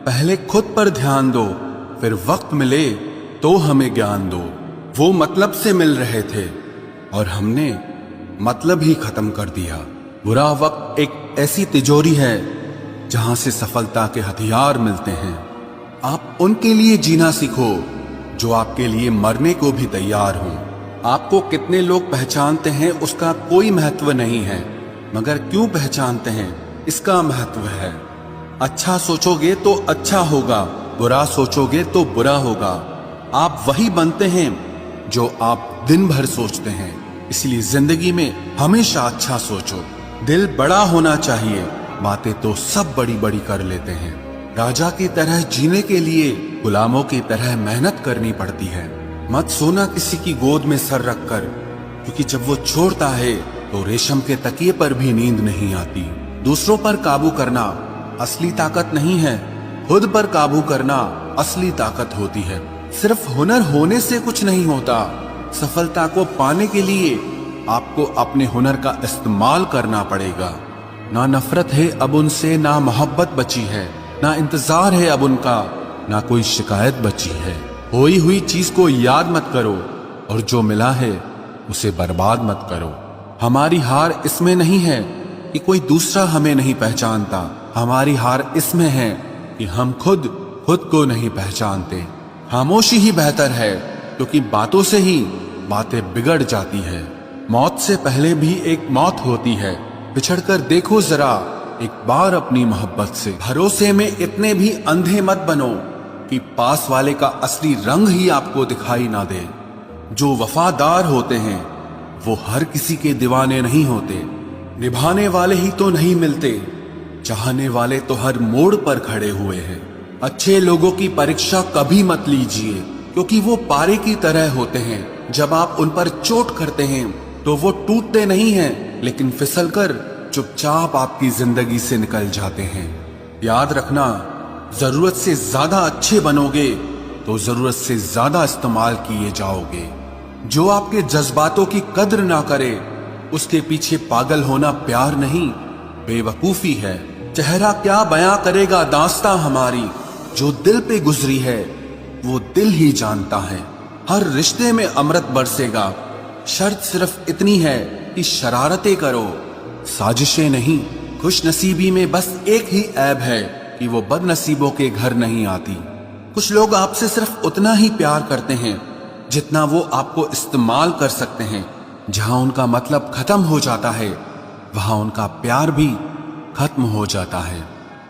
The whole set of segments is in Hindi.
पहले खुद पर ध्यान दो, फिर वक्त मिले तो हमें ज्ञान दो। वो मतलब से मिल रहे थे और हमने मतलब ही खत्म कर दिया। बुरा वक्त एक ऐसी तिजोरी है जहां से सफलता के हथियार मिलते हैं। आप उनके लिए जीना सीखो जो आपके लिए मरने को भी तैयार हों। आपको कितने लोग पहचानते हैं उसका कोई महत्व नहीं है, मगर क्यों पहचानते हैं इसका महत्व है। अच्छा सोचोगे तो अच्छा होगा, बुरा सोचोगे तो बुरा होगा। आप वही बनते हैं जो आप दिन भर सोचते हैं। इसलिए जिंदगी में हमेशा अच्छा सोचो। दिल बड़ा होना चाहिए, बातें तो सब बड़ी बड़ी कर लेते हैं। राजा की तरह जीने के लिए गुलामों की तरह मेहनत करनी पड़ती है। मत सोना किसी की गोद में सर रखकर, क्योंकि जब वो छोड़ता है तो रेशम के तकिए पर भी नींद नहीं आती। दूसरों पर काबू करना असली ताकत नहीं है, खुद पर काबू करना असली ताकत होती है। सिर्फ हुनर होने से कुछ नहीं होता। सफलता को पाने के लिए आपको अपने हुनर का इस्तेमाल करना पड़ेगा। ना नफरत है अब उनसे, ना मोहब्बत बची है, ना इंतजार है अब उनका, ना कोई शिकायत बची है। खोई हुई चीज को याद मत करो और जो मिला है उसे बर्बाद मत करो। हमारी हार इसमें नहीं है कि कोई दूसरा हमें नहीं पहचानता, हमारी हार इसमें है कि हम खुद को नहीं पहचानते। खामोशी ही बेहतर है, क्योंकि बातों से ही बातें बिगड़ जाती है। मौत से पहले भी एक मौत होती है। बिछड़कर देखो जरा एक बार अपनी मोहब्बत से। भरोसे में इतने भी अंधे मत बनो कि पास वाले का असली रंग ही आपको दिखाई ना दे। जो वफादार होते हैं वो हर किसी के दीवाने नहीं होते। निभाने वाले ही तो नहीं मिलते, चाहने वाले तो हर मोड़ पर खड़े हुए हैं। अच्छे लोगों की परीक्षा कभी मत लीजिए, क्योंकि वो पारे की तरह होते हैं। जब आप उन पर चोट करते हैं तो वो टूटते नहीं हैं, लेकिन फिसलकर चुपचाप आपकी जिंदगी से निकल जाते हैं। याद रखना, जरूरत से ज्यादा अच्छे बनोगे तो जरूरत से ज्यादा इस्तेमाल किए जाओगे। जो आपके जज्बातों की कद्र ना करे उसके पीछे पागल होना प्यार नहीं, बेवकूफी है। चेहरा क्या बयां करेगा दास्तां हमारी, जो दिल पे गुजरी है वो दिल ही जानता है। हर रिश्ते में अमृत बरसेगा, शर्त सिर्फ इतनी है कि शरारतें करो, साजिशें नहीं। खुश नसीबी में बस एक ही ऐब है कि वो बदनसीबों के घर नहीं आती। कुछ लोग आपसे सिर्फ उतना ही प्यार करते हैं जितना वो आपको इस्तेमाल कर सकते हैं। जहां उनका मतलब खत्म हो जाता है वहां उनका प्यार भी खत्म हो जाता है।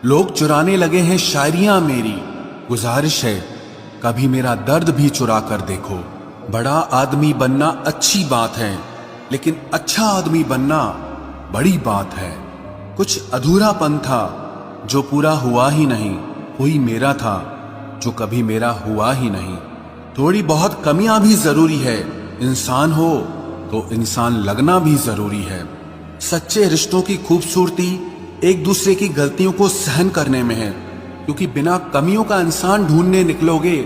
लोग चुराने लगे हैं शायरियां मेरी, गुजारिश है कभी मेरा दर्द भी चुरा कर देखो। बड़ा आदमी बनना अच्छी बात है, लेकिन अच्छा आदमी बनना बड़ी बात है। कुछ अधूरापन था जो पूरा हुआ ही नहीं, कोई मेरा था जो कभी मेरा हुआ ही नहीं। थोड़ी बहुत कमियां भी जरूरी है, इंसान हो तो इंसान लगना भी जरूरी है। सच्चे रिश्तों की खूबसूरती एक दूसरे की गलतियों को सहन करने में है, क्योंकि बिना कमियों का इंसान ढूंढने निकलोगे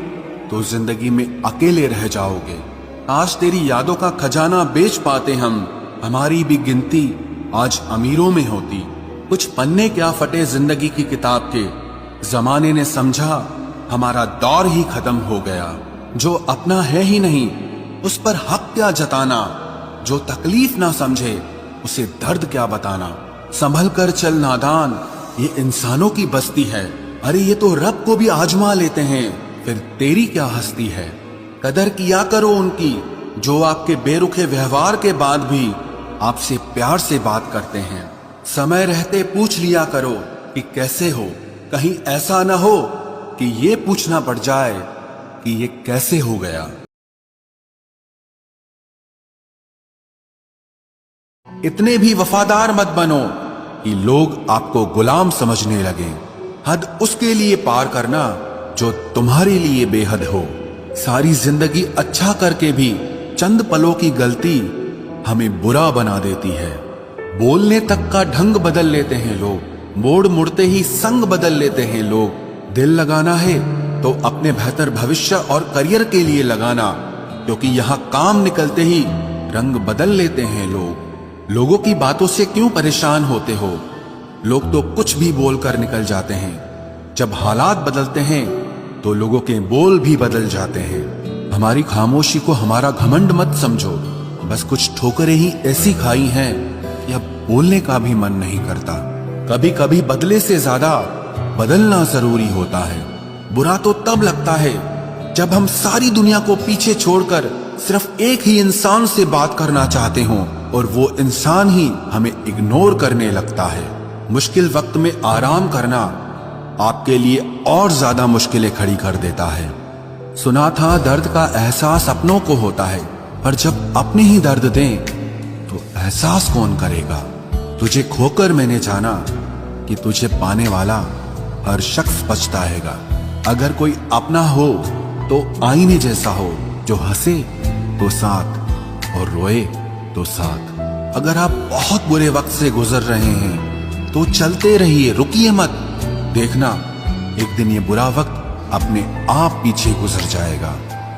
तो जिंदगी में अकेले रह जाओगे। आज तेरी यादों का खजाना बेच पाते हम, हमारी भी गिनती आज अमीरों में होती। कुछ पन्ने क्या फटे जिंदगी की किताब के, जमाने ने समझा हमारा दौर ही खत्म हो गया। जो अपना है ही नहीं उस पर हक क्या जताना, जो तकलीफ ना समझे उसे दर्द क्या बताना। संभल कर चल नादान, ये इंसानों की बस्ती है। अरे ये तो रब को भी आजमा लेते हैं, फिर तेरी क्या हस्ती है। कदर किया करो उनकी जो आपके बेरुखे व्यवहार के बाद भी आपसे प्यार से बात करते हैं। समय रहते पूछ लिया करो कि कैसे हो, कहीं ऐसा ना हो कि ये पूछना पड़ जाए कि ये कैसे हो गया। इतने भी वफादार मत बनो कि लोग आपको गुलाम समझने लगे। हद उसके लिए पार करना जो तुम्हारे लिए बेहद हो। सारी जिंदगी अच्छा करके भी चंद पलों की गलती हमें बुरा बना देती है। बोलने तक का ढंग बदल लेते हैं लोग, मोड़ मुड़ते ही संग बदल लेते हैं लोग। दिल लगाना है तो अपने बेहतर भविष्य और करियर के लिए लगाना, क्योंकि यहाँ काम निकलते ही रंग बदल लेते हैं लोग। लोगों की बातों से क्यों परेशान होते हो? लोग तो कुछ भी बोलकर निकल जाते हैं। जब हालात बदलते हैं तो लोगों के बोल भी बदल जाते हैं। हमारी खामोशी को हमारा घमंड मत समझो, बस कुछ ठोकरें ही ऐसी खाई हैं कि अब बोलने का भी मन नहीं करता। कभी कभी बदले से ज्यादा बदलना जरूरी होता है। बुरा तो तब लगता है जब हम सारी दुनिया को पीछे छोड़कर सिर्फ एक ही इंसान से बात करना चाहते हों और वो इंसान ही हमें इग्नोर करने लगता है। मुश्किल वक्त में आराम करना आपके लिए और ज्यादा मुश्किलें खड़ी कर देता है। सुना था दर्द का एहसास अपनों को होता है, पर जब अपने ही दर्द दें तो एहसास कौन करेगा। तुझे खोकर मैंने जाना कि तुझे पाने वाला हर शख्स पछताएगा। अगर कोई अपना हो तो आईने जैसा हो, जो हंसे तो साथ और रोए तो साथ। अगर आप बहुत बुरे वक्त से गुजर रहे हैं तो चलते रहिए, रुकिए मत। देखना एक दिन ये बुरा वक्त अपने आप पीछे गुजर जाएगा।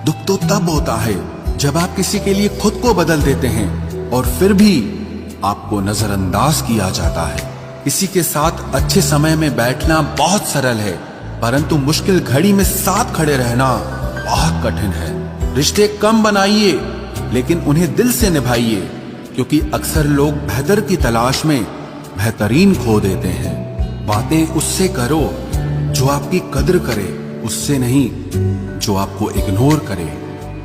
दुख तो तब होता है जब आप किसी के लिए खुद को बदल देते हैं और फिर भी आपको नजरअंदाज किया जाता है। किसी के साथ अच्छे समय में बैठना बहुत सरल है, परंतु मुश्किल घड़ी में साथ खड़े रहना बहुत कठिन है। रिश्ते कम बनाइए लेकिन उन्हें दिल से निभाइए, क्योंकि अक्सर लोग बेहतर की तलाश में बेहतरीन खो देते हैं। बातें उससे करो जो आपकी कद्र करे, उससे नहीं जो आपको इग्नोर करे।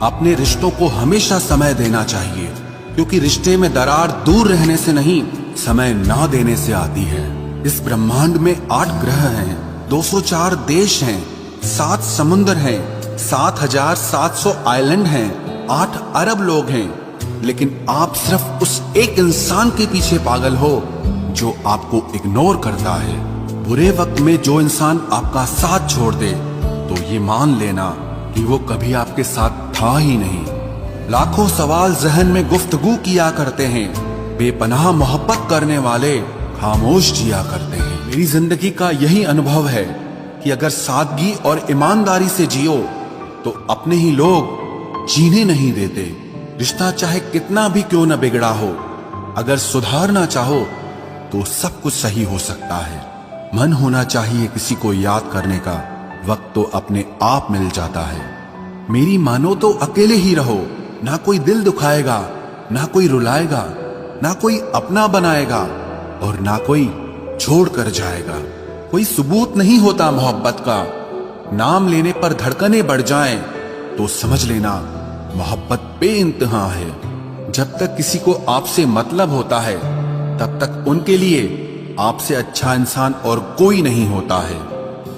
अपने रिश्तों को हमेशा समय देना चाहिए, क्योंकि रिश्ते में दरार दूर रहने से नहीं, समय ना देने से आती है। इस ब्रह्मांड में 8 ग्रह हैं, 204 देश हैं, 7 समुद्र हैं, 7,700 आइलैंड हैं, 8 अरब लोग हैं, लेकिन आप सिर्फ उस एक इंसान के पीछे पागल हो जो आपको इग्नोर करता है। बुरे वक्त में जो इंसान आपका साथ छोड़ दे तो ये मान लेना कि वो कभी आपके साथ था ही नहीं। लाखों सवाल जहन में गुफ्तगू किया करते हैं, बेपनाह मोहब्बत करने वाले खामोश जिया करते हैं। मेरी जिंदगी का यही अनुभव है कि अगर सादगी और ईमानदारी से जियो तो अपने ही लोग जीने नहीं देते। रिश्ता चाहे कितना भी क्यों न बिगड़ा हो, अगर सुधारना चाहो तो सब कुछ सही हो सकता है। मन होना चाहिए किसी को याद करने का, वक्त तो अपने आप मिल जाता है। मेरी मानो तो अकेले ही रहो, ना कोई दिल दुखाएगा, ना कोई रुलाएगा, ना कोई अपना बनाएगा और ना कोई छोड़ कर जाएगा। कोई सबूत नहीं होता मोहब्बत का, नाम लेने पर धड़कनें बढ़ जाएं तो समझ लेना मोहब्बत बेइंतहा है। जब तक किसी को आपसे मतलब होता है तब तक उनके लिए आपसे अच्छा इंसान और कोई नहीं होता है।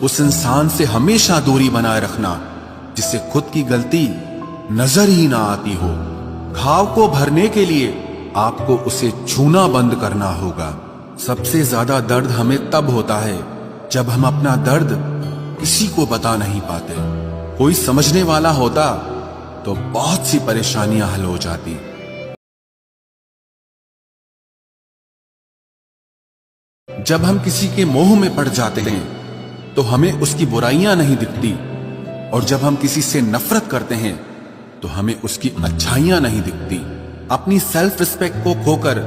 उस इंसान से हमेशा दूरी बनाए रखना जिससे खुद की गलती नजर ही ना आती हो। घाव को भरने के लिए आपको उसे छूना बंद करना होगा। सबसे ज्यादा दर्द हमें तब होता है जब हम अपना दर्द किसी को बता नहीं पाते। कोई समझने वाला होता तो बहुत सी परेशानियां हल हो जाती। जब हम किसी के मोह में पड़ जाते हैं तो हमें उसकी बुराइयां नहीं दिखती, और जब हम किसी से नफरत करते हैं तो हमें उसकी अच्छाइयां नहीं दिखती। अपनी सेल्फ रिस्पेक्ट को खोकर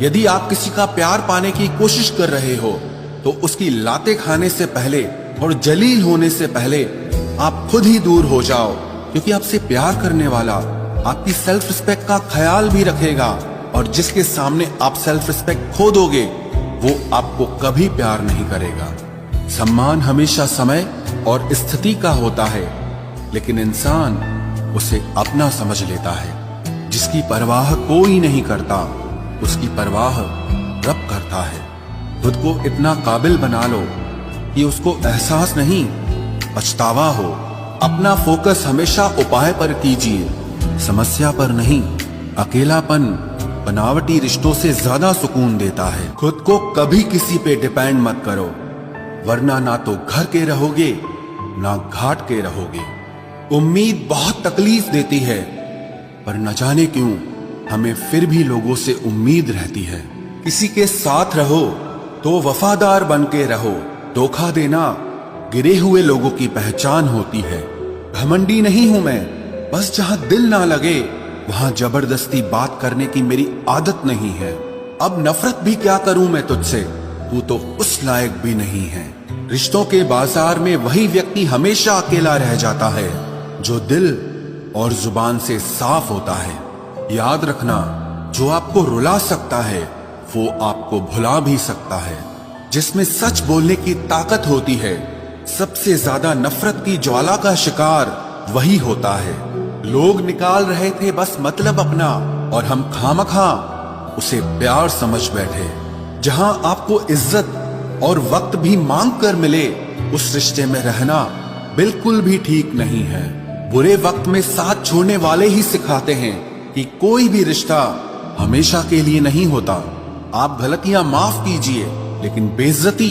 यदि आप किसी का प्यार पाने की कोशिश कर रहे हो तो उसकी लाते खाने से पहले और जलील होने से पहले आप खुद ही दूर हो जाओ, क्योंकि आपसे प्यार करने वाला आपकी सेल्फ रिस्पेक्ट का ख्याल भी रखेगा, और जिसके सामने आप सेल्फ रिस्पेक्ट खो दोगे वो आपको कभी प्यार नहीं करेगा। सम्मान हमेशा समय और स्थिति का होता है, लेकिन इंसान उसे अपना समझ लेता है। जिसकी परवाह कोई नहीं करता उसकी परवाह रब करता है। खुद को इतना काबिल बना लो कि उसको एहसास नहीं पछतावा हो। अपना फोकस हमेशा उपाय पर कीजिए, समस्या पर नहीं। अकेलापन बनावटी रिश्तों से ज्यादा सुकून देता है। खुद को कभी किसी पे डिपेंड मत करो, वरना ना तो घर के रहोगे ना घाट के रहोगे। उम्मीद बहुत तकलीफ देती है, पर न जाने क्यों हमें फिर भी लोगों से उम्मीद रहती है। किसी के साथ रहो तो वफादार बन के रहो। धोखा देना गिरे हुए लोगों की पहचान होती है। घमंडी नहीं हूं मैं, बस जहां दिल ना लगे वहां जबरदस्ती बात करने की मेरी आदत नहीं है। अब नफरत भी क्या करूं मैं तुझसे, तू तो उस लायक भी नहीं है। रिश्तों के बाजार में वही व्यक्ति हमेशा अकेला रह जाता है जो दिल और जुबान से साफ होता है। याद रखना, जो आपको रुला सकता है वो आपको भुला भी सकता है। जिसमें सच बोलने की ताकत होती है, सबसे ज्यादा नफरत की ज्वाला का शिकार वही होता है। लोग निकाल रहे थे बस मतलब अपना, और हम खामखा उसे प्यार समझ बैठे। जहां आपको इज्जत और वक्त भी मांग कर मिले, उस रिश्ते में रहना बिल्कुल भी ठीक नहीं है। बुरे वक्त में साथ छोड़ने वाले ही सिखाते हैं कि कोई भी रिश्ता हमेशा के लिए नहीं होता। आप गलतियां माफ कीजिए, लेकिन बेइज्जती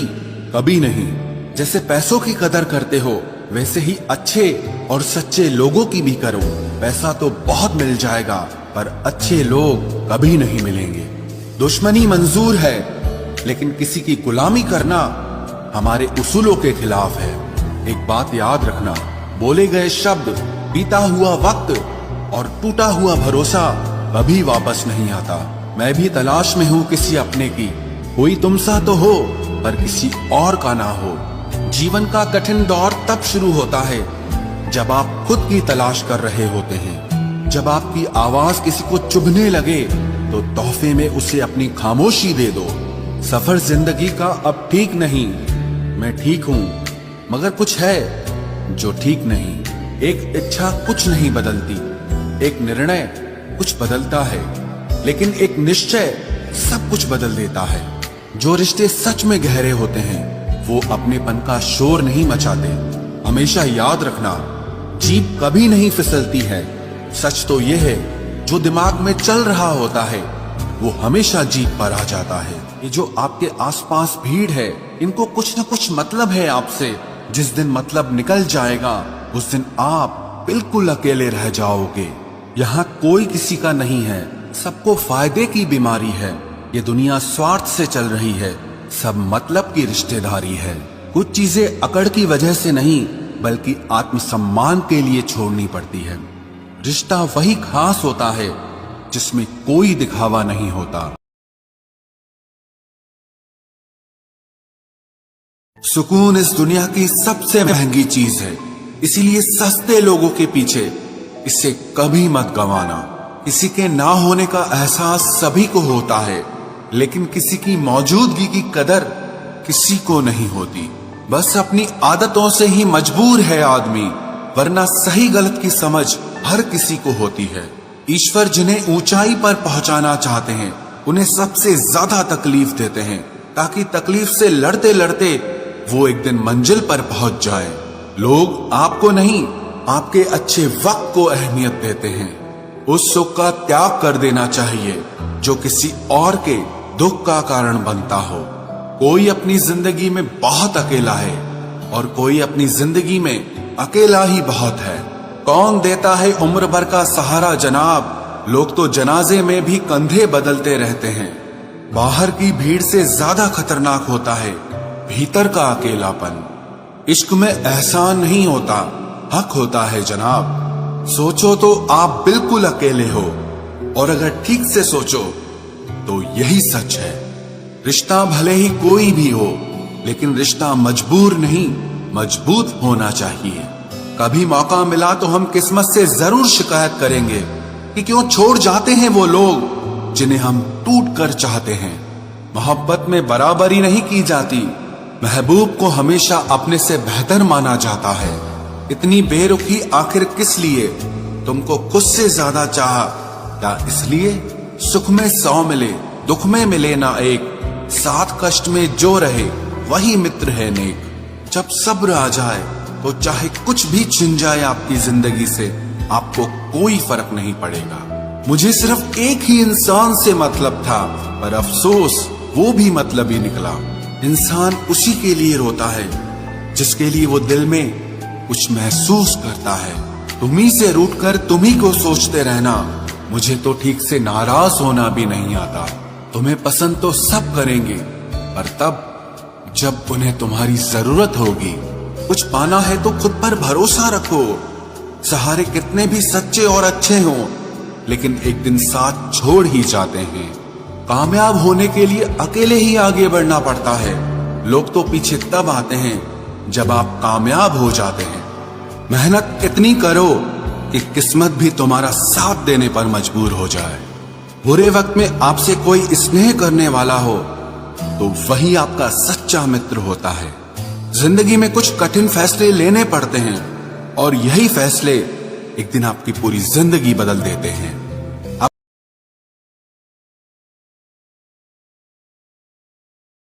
कभी नहीं। जैसे पैसों की कदर करते हो, वैसे ही अच्छे और सच्चे लोगों की भी करो। पैसा तो बहुत मिल जाएगा, पर अच्छे लोग कभी नहीं मिलेंगे। दुश्मनी मंजूर है, लेकिन किसी की गुलामी करना हमारे उसूलों के खिलाफ है। एक बात याद रखना, बोले गए शब्द, बीता हुआ वक्त और टूटा हुआ भरोसा कभी वापस नहीं आता। मैं भी तलाश में हूँ किसी अपने की, कोई तुम सा तो हो पर किसी और का ना हो। जीवन का कठिन दौर तब शुरू होता है जब आप खुद की तलाश कर रहे होते हैं। जब आपकी आवाज किसी को चुभने लगे तो तोहफे में उसे अपनी खामोशी दे दो। सफर जिंदगी का अब ठीक नहीं, मैं ठीक हूँ मगर कुछ है जो ठीक नहीं। एक इच्छा कुछ नहीं बदलती, एक निर्णय कुछ बदलता है, लेकिन एक निश्चय सब कुछ बदल देता है। जो रिश्ते सच में गहरे होते हैं वो अपनेपन का शोर नहीं मचाते। हमेशा याद रखना, जीप कभी नहीं फिसलती है। सच तो यह है, जो दिमाग में चल रहा होता है वो हमेशा जीप पर आ जाता है। ये जो आपके आसपास भीड़ है, इनको कुछ न कुछ मतलब है आपसे। जिस दिन मतलब निकल जाएगा, उस दिन आप बिल्कुल अकेले रह जाओगे। यहाँ कोई किसी का नहीं है, सबको फायदे की बीमारी है। ये दुनिया स्वार्थ से चल रही है, सब मतलब की रिश्तेदारी है। कुछ चीजें अकड़ की वजह से नहीं, बल्कि आत्मसम्मान के लिए छोड़नी पड़ती है। रिश्ता वही खास होता है जिसमें कोई दिखावा नहीं होता। सुकून इस दुनिया की सबसे महंगी चीज है, इसीलिए सस्ते लोगों के पीछे इसे कभी मत गंवाना। किसी के ना होने का एहसास सभी को होता है, लेकिन किसी की मौजूदगी की कदर किसी को नहीं होती। बस अपनी आदतों से ही मजबूर है आदमी, वरना सही गलत की समझ हर किसी को होती है। ईश्वर जिन्हें ऊंचाई पर पहुंचाना चाहते हैं, उन्हें सबसे ज्यादा तकलीफ देते हैं, ताकि तकलीफ से लड़ते लड़ते वो एक दिन मंजिल पर पहुंच जाए। लोग आपको नहीं, आपके अच्छे वक्त को अहमियत देते हैं। उस सुख का त्याग कर देना चाहिए जो किसी और के दुख का कारण बनता हो। कोई अपनी जिंदगी में बहुत अकेला है और कोई अपनी जिंदगी में अकेला ही बहुत है। कौन देता है उम्र भर का सहारा जनाब, लोग तो जनाजे में भी कंधे बदलते रहते हैं। बाहर की भीड़ से ज्यादा खतरनाक होता है भीतर का अकेलापन। इश्क में एहसान नहीं होता, हक होता है जनाब। सोचो तो आप बिल्कुल अकेले हो, और अगर ठीक से सोचो तो यही सच है। रिश्ता भले ही कोई भी हो, लेकिन रिश्ता मजबूर नहीं, मजबूत होना चाहिए। कभी मौका मिला तो हम किस्मत से जरूर शिकायत करेंगे कि क्यों छोड़ जाते हैं वो लोग जिन्हें हम टूट कर चाहते हैं। मोहब्बत में बराबरी नहीं की जाती, महबूब को हमेशा अपने से बेहतर माना जाता है। इतनी बेरुखी आखिर किस लिए? तुमको खुद से ज्यादा चाहा, क्या इसलिए सुख में 100 मिले, दुख में मिले ना एक। साथ कष्ट में जो रहे वही मित्र है नेक। जब सब्र आ जाए तो चाहे कुछ भी छिन जाए आपकी जिंदगी से, आपको कोई फर्क नहीं पड़ेगा। मुझे सिर्फ एक ही इंसान से मतलब था, पर अफसोस वो भी मतलब ही निकला। इंसान उसी के लिए रोता है जिसके लिए वो दिल में कुछ महसूस करता है। तुम्ही से रूठकर तुम्ही को सोचते रहना, मुझे तो ठीक से नाराज होना भी नहीं आता। तुम्हें पसंद तो सब करेंगे, पर तब जब उन्हें तुम्हारी जरूरत होगी। कुछ पाना है तो खुद पर भरोसा रखो। सहारे कितने भी सच्चे और अच्छे हों, लेकिन एक दिन साथ छोड़ ही जाते हैं। कामयाब होने के लिए अकेले ही आगे बढ़ना पड़ता है। लोग तो पीछे तब आते हैं जब आप कामयाब हो जाते हैं। मेहनत इतनी करो कि किस्मत भी तुम्हारा साथ देने पर मजबूर हो जाए। बुरे वक्त में आपसे कोई स्नेह करने वाला हो तो वही आपका सच्चा मित्र होता है। जिंदगी में कुछ कठिन फैसले लेने पड़ते हैं और यही फैसले एक दिन आपकी पूरी जिंदगी बदल देते हैं।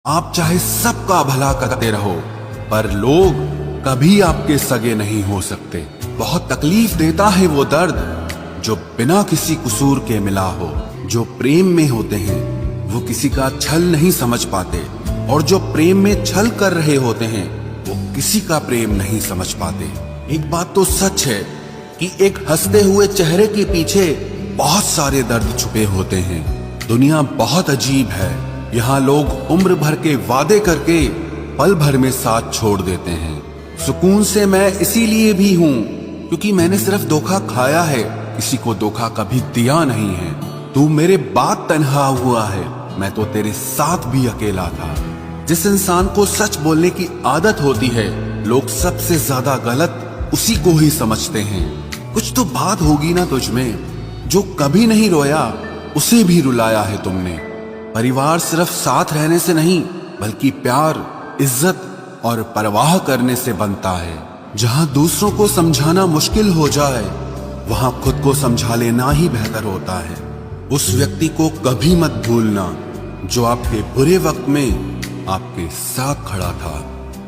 आप चाहे सबका भला करते रहो, पर लोग कभी आपके सगे नहीं हो सकते। बहुत तकलीफ देता है वो दर्द जो बिना किसी कसूर के मिला हो। जो प्रेम में होते हैं वो किसी का छल नहीं समझ पाते, और जो प्रेम में छल कर रहे होते हैं वो किसी का प्रेम नहीं समझ पाते। एक बात तो सच है कि एक हंसते हुए चेहरे के पीछे बहुत सारे दर्द छुपे होते हैं। दुनिया बहुत अजीब है। यहाँ लोग उम्र भर के वादे करके पल भर में साथ छोड़ देते हैं। सुकून से मैं इसीलिए भी हूँ क्योंकि मैंने सिर्फ धोखा खाया है, किसी को धोखा कभी दिया नहीं है। तू मेरे बाद तन्हा हुआ है, मैं तो तेरे साथ भी अकेला था। जिस इंसान को सच बोलने की आदत होती है, लोग सबसे ज्यादा गलत उसी को ही समझते हैं। कुछ तो बात होगी ना तुझ में, जो कभी नहीं रोया उसे भी रुलाया है तुमने। परिवार सिर्फ साथ रहने से नहीं बल्कि प्यार, इज्जत और परवाह करने से बनता है। जहाँ दूसरों को समझाना मुश्किल हो जाए वहाँ खुद को समझा लेना ही बेहतर होता है। उस व्यक्ति को कभी मत भूलना जो आपके बुरे वक्त में आपके साथ खड़ा था।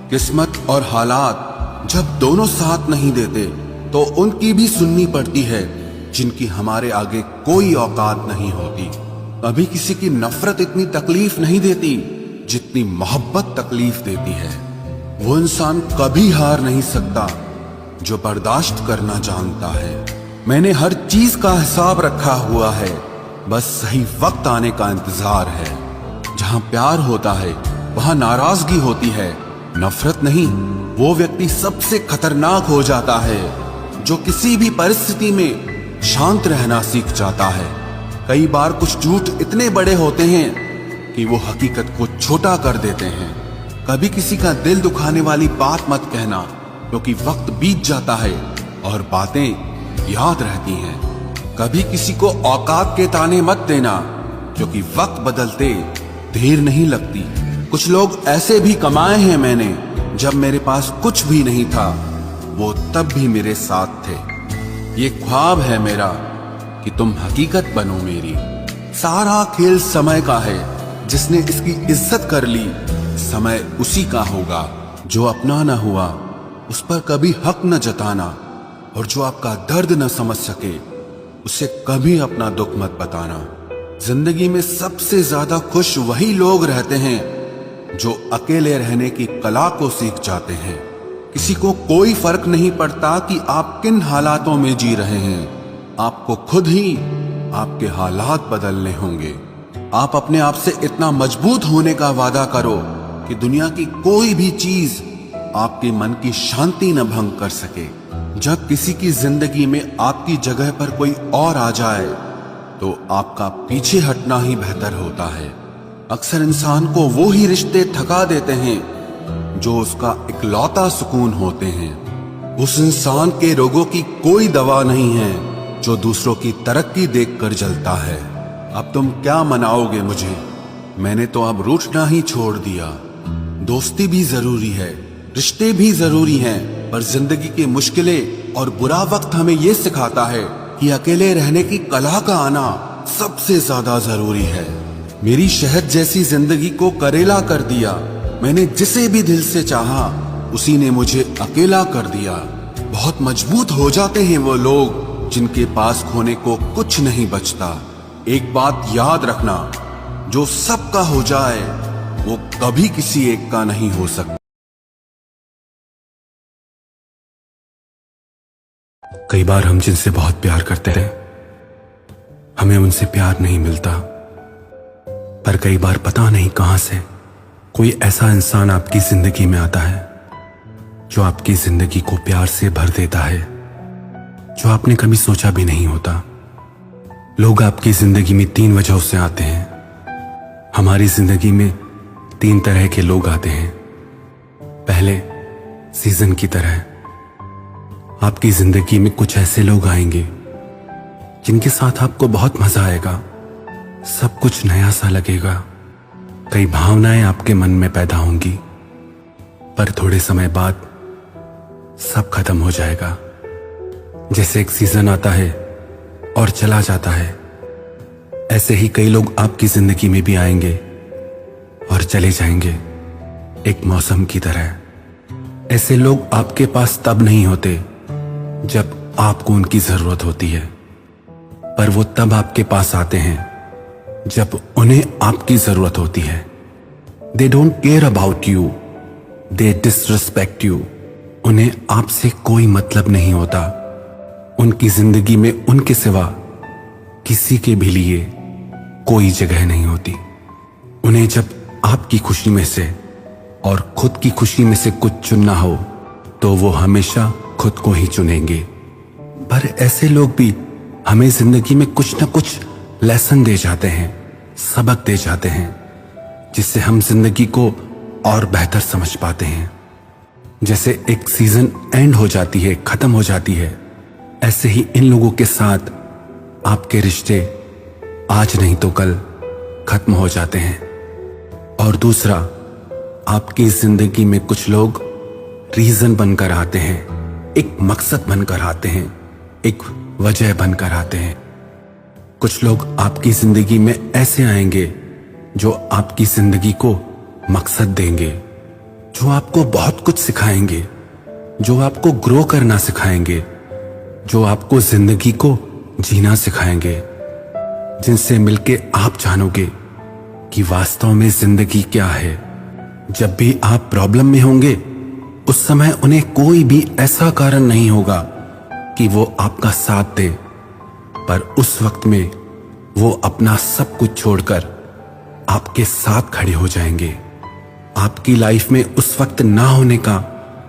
किस्मत और हालात जब दोनों साथ नहीं देते तो उनकी भी सुननी पड़ती है जिनकी हमारे आगे कोई औकात नहीं होती। कभी किसी की नफरत इतनी तकलीफ नहीं देती जितनी मोहब्बत तकलीफ देती है। वो इंसान कभी हार नहीं सकता जो बर्दाश्त करना जानता है। मैंने हर चीज का हिसाब रखा हुआ है, बस सही वक्त आने का इंतजार है। जहाँ प्यार होता है वहाँ नाराजगी होती है, नफरत नहीं। वो व्यक्ति सबसे खतरनाक हो जाता है जो किसी भी परिस्थिति में शांत रहना सीख जाता है। कई बार कुछ झूठ इतने बड़े होते हैं कि वो हकीकत को छोटा कर देते हैं। कभी किसी का दिल दुखाने वाली बात मत कहना, क्योंकि वक्त बीत जाता है और बातें याद रहती हैं। कभी किसी को औकात के ताने मत देना, क्योंकि वक्त बदलते देर नहीं लगती। कुछ लोग ऐसे भी कमाए हैं मैंने, जब मेरे पास कुछ भी नहीं था वो तब भी मेरे साथ थे। ये ख्वाब है मेरा कि तुम हकीकत बनो मेरी। सारा खेल समय का है, जिसने इसकी इज्जत कर ली समय उसी का होगा। जो अपना न हुआ उस पर कभी हक न जताना, और जो आपका दर्द न समझ सके उसे कभी अपना दुख मत बताना। जिंदगी में सबसे ज्यादा खुश वही लोग रहते हैं जो अकेले रहने की कला को सीख जाते हैं। किसी को कोई फर्क नहीं पड़ता कि आप किन हालातों में जी रहे हैं, आपको खुद ही आपके हालात बदलने होंगे। आप अपने आप से इतना मजबूत होने का वादा करो कि दुनिया की कोई भी चीज आपके मन की शांति न भंग कर सके। जब किसी की जिंदगी में आपकी जगह पर कोई और आ जाए तो आपका पीछे हटना ही बेहतर होता है। अक्सर इंसान को वो ही रिश्ते थका देते हैं जो उसका इकलौता सुकून होते हैं। उस इंसान के रोगों की कोई दवा नहीं है जो दूसरों की तरक्की देखकर जलता है। अब तुम क्या मनाओगे मुझे, मैंने तो अब रूठना ही छोड़ दिया। दोस्ती भी जरूरी है, रिश्ते भी जरूरी हैं, पर जिंदगी की मुश्किलें और बुरा वक्त हमें ये सिखाता है कि अकेले रहने की कला का आना सबसे ज्यादा जरूरी है। मेरी शहद जैसी जिंदगी को करेला कर दिया। मैंने जिसे भी दिल से चाहा उसी ने मुझे अकेला कर दिया। बहुत मजबूत हो जाते हैं वो लोग जिनके पास खोने को कुछ नहीं बचता। एक बात याद रखना, जो सबका हो जाए वो कभी किसी एक का नहीं हो सकता। कई बार हम जिनसे बहुत प्यार करते हैं हमें उनसे प्यार नहीं मिलता, पर कई बार पता नहीं कहां से कोई ऐसा इंसान आपकी जिंदगी में आता है जो आपकी जिंदगी को प्यार से भर देता है, जो आपने कभी सोचा भी नहीं होता। लोग आपकी जिंदगी में 3 वजहों से आते हैं। हमारी जिंदगी में तीन तरह के लोग आते हैं। पहले, सीजन की तरह आपकी जिंदगी में कुछ ऐसे लोग आएंगे जिनके साथ आपको बहुत मजा आएगा, सब कुछ नया सा लगेगा, कई भावनाएं आपके मन में पैदा होंगी, पर थोड़े समय बाद सब खत्म हो जाएगा। जैसे एक सीजन आता है और चला जाता है, ऐसे ही कई लोग आपकी जिंदगी में भी आएंगे और चले जाएंगे, एक मौसम की तरह। ऐसे लोग आपके पास तब नहीं होते जब आपको उनकी जरूरत होती है, पर वो तब आपके पास आते हैं जब उन्हें आपकी जरूरत होती है। They don't care about you, they disrespect you. उन्हें आपसे कोई मतलब नहीं होता। उनकी जिंदगी में उनके सिवा किसी के भी लिए कोई जगह नहीं होती। उन्हें जब आपकी खुशी में से और खुद की खुशी में से कुछ चुनना हो तो वो हमेशा खुद को ही चुनेंगे। पर ऐसे लोग भी हमें जिंदगी में कुछ ना कुछ लेसन दे जाते हैं, सबक दे जाते हैं, जिससे हम जिंदगी को और बेहतर समझ पाते हैं। जैसे एक सीजन एंड हो जाती है, खत्म हो जाती है, ऐसे ही इन लोगों के साथ आपके रिश्ते आज नहीं तो कल खत्म हो जाते हैं। और दूसरा, आपकी जिंदगी में कुछ लोग रीजन बनकर आते हैं, एक मकसद बनकर आते हैं, एक वजह बनकर आते हैं। कुछ लोग आपकी जिंदगी में ऐसे आएंगे जो आपकी जिंदगी को मकसद देंगे, जो आपको बहुत कुछ सिखाएंगे, जो आपको ग्रो करना सिखाएंगे, जो आपको जिंदगी को जीना सिखाएंगे, जिनसे मिलके आप जानोगे कि वास्तव में जिंदगी क्या है। जब भी आप प्रॉब्लम में होंगे उस समय उन्हें कोई भी ऐसा कारण नहीं होगा कि वो आपका साथ दे, पर उस वक्त में वो अपना सब कुछ छोड़कर आपके साथ खड़े हो जाएंगे। आपकी लाइफ में उस वक्त ना होने का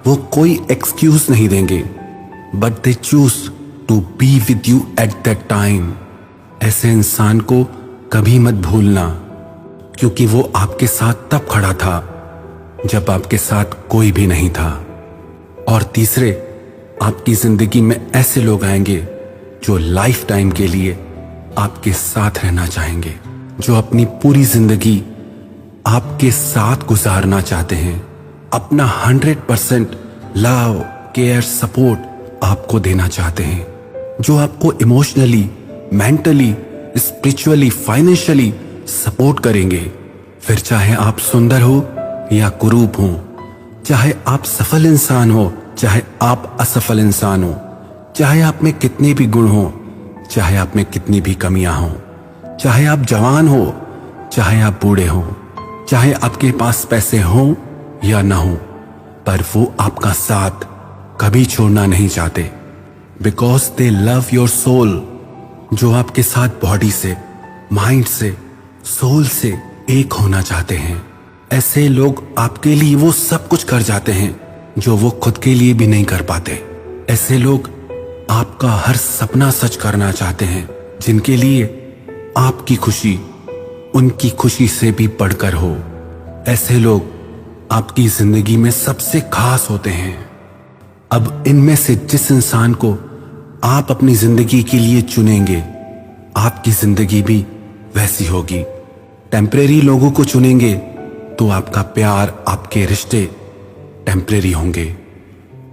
वो कोई एक्सक्यूज नहीं देंगे, but they choose to be with you at that time. ऐसे इंसान को कभी मत भूलना, क्योंकि वो आपके साथ तब खड़ा था जब आपके साथ कोई भी नहीं था। और तीसरे, आपकी जिंदगी में ऐसे लोग आएंगे जो लाइफ टाइम के लिए आपके साथ रहना चाहेंगे, जो अपनी पूरी जिंदगी आपके साथ गुजारना चाहते हैं, अपना 100% लव, केयर, सपोर्ट आपको देना चाहते हैं, जो आपको emotionally, mentally, spiritually, financially support करेंगे। फिर चाहे आप सुंदर हो या कुरूप हो, चाहे आप सफल इंसान हो, चाहे आप असफल इंसान हो, चाहे आप में कितने भी गुण हो, चाहे आप में कितनी भी कमियां हो, चाहे आप जवान हो, चाहे आप बूढ़े हो, चाहे आपके पास पैसे हो या ना हो, पर वो आपका साथ कभी छोड़ना नहीं चाहते, because they love your soul. जो आपके साथ बॉडी से, माइंड से, सोल से एक होना चाहते हैं। ऐसे लोग आपके लिए वो सब कुछ कर जाते हैं जो वो खुद के लिए भी नहीं कर पाते। ऐसे लोग आपका हर सपना सच करना चाहते हैं, जिनके लिए आपकी खुशी उनकी खुशी से भी बढ़कर हो। ऐसे लोग आपकी जिंदगी में सबसे खास होते हैं। अब इनमें से जिस इंसान को आप अपनी जिंदगी के लिए चुनेंगे, आपकी जिंदगी भी वैसी होगी। टेम्परेरी लोगों को चुनेंगे तो आपका प्यार, आपके रिश्ते टेम्परेरी होंगे,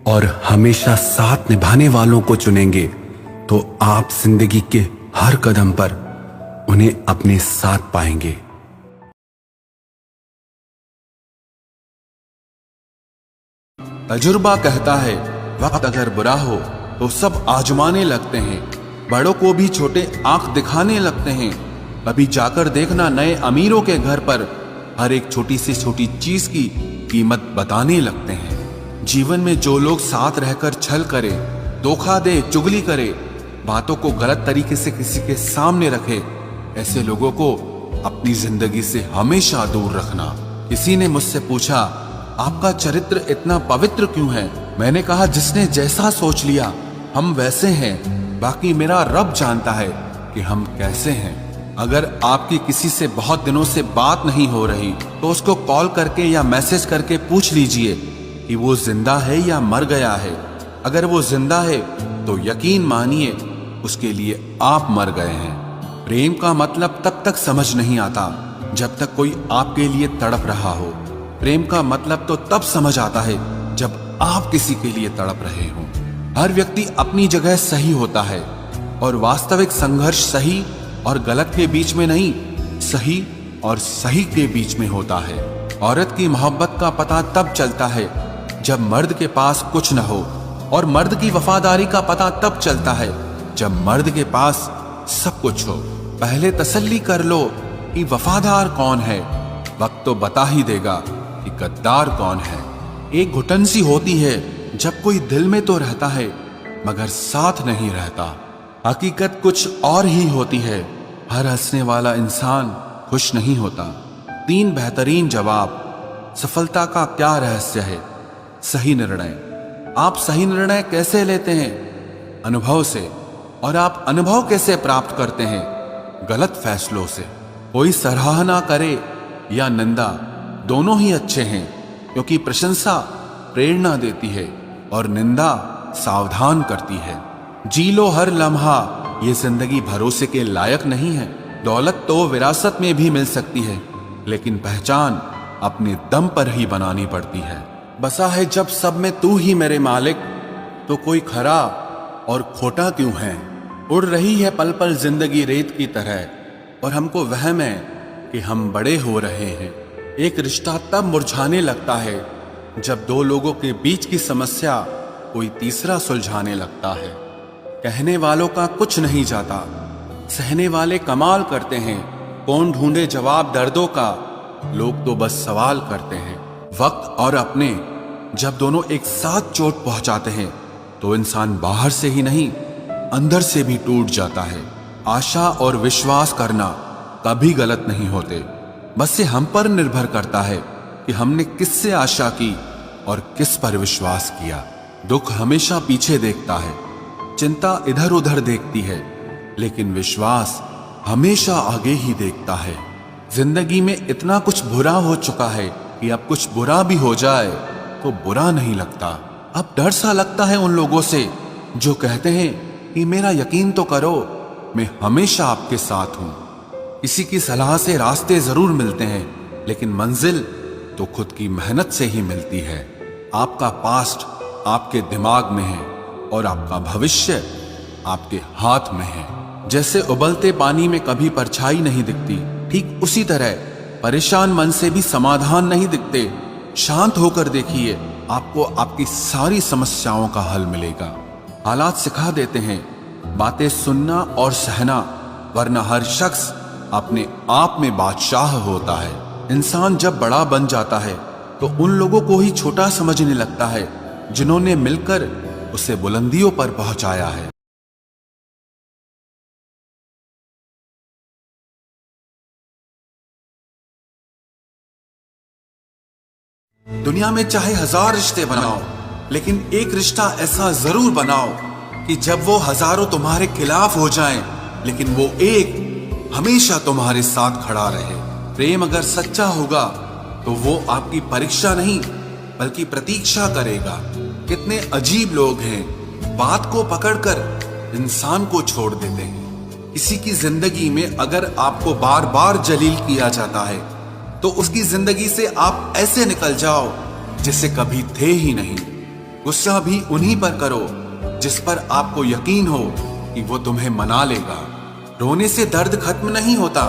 और हमेशा साथ निभाने वालों को चुनेंगे तो आप जिंदगी के हर कदम पर उन्हें अपने साथ पाएंगे। तजुर्बा कहता है, वक्त अगर बुरा हो तो सब आजमाने लगते हैं, बड़ों को भी छोटे आंख दिखाने लगते हैं। कभी जाकर देखना नए अमीरों के घर पर हर एक छोटी से छोटी चीज की कीमत बताने लगते हैं। जीवन में जो लोग साथ रहकर छल करे, धोखा दे, चुगली करे, बातों को गलत तरीके से किसी के सामने रखे, ऐसे लोगों को अपनी जिंदगी से हमेशा दूर रखना। किसी ने मुझसे पूछा, आपका चरित्र इतना पवित्र क्यों है? मैंने कहा, जिसने जैसा सोच लिया हम वैसे हैं, बाकी मेरा रब जानता है कि हम कैसे हैं। अगर आपकी किसी से बहुत दिनों से बात नहीं हो रही तो उसको कॉल करके या मैसेज करके पूछ लीजिए कि वो जिंदा है या मर गया है। अगर वो जिंदा है तो यकीन मानिए उसके लिए आप मर गए हैं। प्रेम का मतलब तब तक समझ नहीं आता जब तक कोई आपके लिए तड़प रहा हो। प्रेम का मतलब तो तब समझ आता है जब आप किसी के लिए तड़प रहे हो। हर व्यक्ति अपनी जगह सही होता है और वास्तविक संघर्ष सही और गलत के बीच में नहीं, सही और सही के बीच में होता है। औरत की मोहब्बत का पता तब चलता है जब मर्द के पास कुछ न हो, और मर्द की वफादारी का पता तब चलता है जब मर्द के पास सब कुछ हो। पहले तसल्ली कर लो कि वफादार कौन है, वक्त तो बता ही देगा कि गद्दार कौन है। एक घुटन सी होती है जब कोई दिल में तो रहता है मगर साथ नहीं रहता। हकीकत कुछ और ही होती है। हर हंसने वाला इंसान खुश नहीं होता। 3 बेहतरीन जवाब। सफलता का क्या रहस्य है? सही निर्णय। आप सही निर्णय कैसे लेते हैं? अनुभव से। और आप अनुभव कैसे प्राप्त करते हैं? गलत फैसलों से। कोई सराहना करे या निंदा, दोनों ही अच्छे हैं, क्योंकि प्रशंसा प्रेरणा देती है और निंदा सावधान करती है। जी लो हर लम्हा, ये जिंदगी भरोसे के लायक नहीं है। दौलत तो विरासत में भी मिल सकती है, लेकिन पहचान अपने दम पर ही बनानी पड़ती है। बसा है जब सब में तू ही मेरे मालिक, तो कोई खरा और खोटा क्यों है? उड़ रही है पल पल जिंदगी रेत की तरह, और हमको वहम है कि हम बड़े हो रहे हैं। एक रिश्ता तब मुरझाने लगता है जब 2 लोगों के बीच की समस्या कोई तीसरा सुलझाने लगता है। कहने वालों का कुछ नहीं जाता, सहने वाले कमाल करते हैं। कौन ढूंढे जवाब दर्दों का, लोग तो बस सवाल करते हैं। वक्त और अपने जब दोनों एक साथ चोट पहुंचाते हैं तो इंसान बाहर से ही नहीं, अंदर से भी टूट जाता है। आशा और विश्वास करना कभी गलत नहीं होते, बस ये हम पर निर्भर करता है कि हमने किससे आशा की और किस पर विश्वास किया। दुख हमेशा पीछे देखता है, चिंता इधर उधर देखती है, लेकिन विश्वास हमेशा आगे ही देखता है। जिंदगी में इतना कुछ बुरा हो चुका है कि अब कुछ बुरा भी हो जाए तो बुरा नहीं लगता। अब डर सा लगता है उन लोगों से जो कहते हैं कि मेरा यकीन तो करो, मैं हमेशा आपके साथ हूं। किसी की सलाह से रास्ते जरूर मिलते हैं, लेकिन मंजिल तो खुद की मेहनत से ही मिलती है। आपका पास्ट आपके दिमाग में है और आपका भविष्य आपके हाथ में है। जैसे उबलते पानी में कभी परछाई नहीं दिखती, ठीक उसी तरह परेशान मन से भी समाधान नहीं दिखते। शांत होकर देखिए, आपको आपकी सारी समस्याओं का हल मिलेगा। हालात सिखा देते हैं बातें सुनना और सहना, वरना हर शख्स अपने आप में बादशाह होता है। इंसान जब बड़ा बन जाता है तो उन लोगों को ही छोटा समझने लगता है जिन्होंने मिलकर उसे बुलंदियों पर पहुंचाया है। दुनिया में चाहे 1000 रिश्ते बनाओ, लेकिन एक रिश्ता ऐसा जरूर बनाओ कि जब वो हजारों तुम्हारे खिलाफ हो जाएं, लेकिन वो एक हमेशा तुम्हारे साथ खड़ा रहे। प्रेम अगर सच्चा होगा तो वो आपकी परीक्षा नहीं बल्कि प्रतीक्षा करेगा। कितने अजीब लोग हैं, बात को पकड़कर इंसान को छोड़ देते हैं। किसी की जिंदगी में अगर आपको बार बार जलील किया जाता है तो उसकी जिंदगी से आप ऐसे निकल जाओ जिसे कभी थे ही नहीं। गुस्सा भी उन्हीं पर करो जिस पर आपको यकीन हो कि वो तुम्हें मना लेगा। रोने से दर्द खत्म नहीं होता,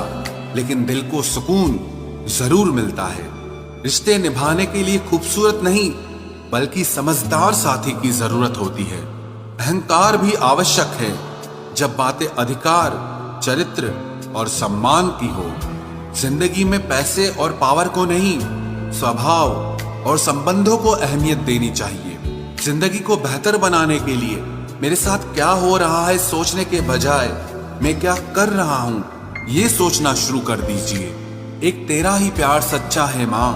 लेकिन दिल को सुकून जरूर मिलता है। रिश्ते निभाने के लिए खूबसूरत नहीं बल्कि समझदार साथी की जरूरत होती है। अहंकार भी आवश्यक है जब बातें अधिकार, चरित्र और सम्मान की हो। जिंदगी में पैसे और पावर को नहीं, स्वभाव और संबंधों को अहमियत देनी चाहिए। जिंदगी को बेहतर बनाने के लिए मेरे साथ क्या हो रहा है सोचने के बजाय मैं क्या कर रहा हूं ये सोचना शुरू कर दीजिए। एक तेरा ही प्यार सच्चा है मां,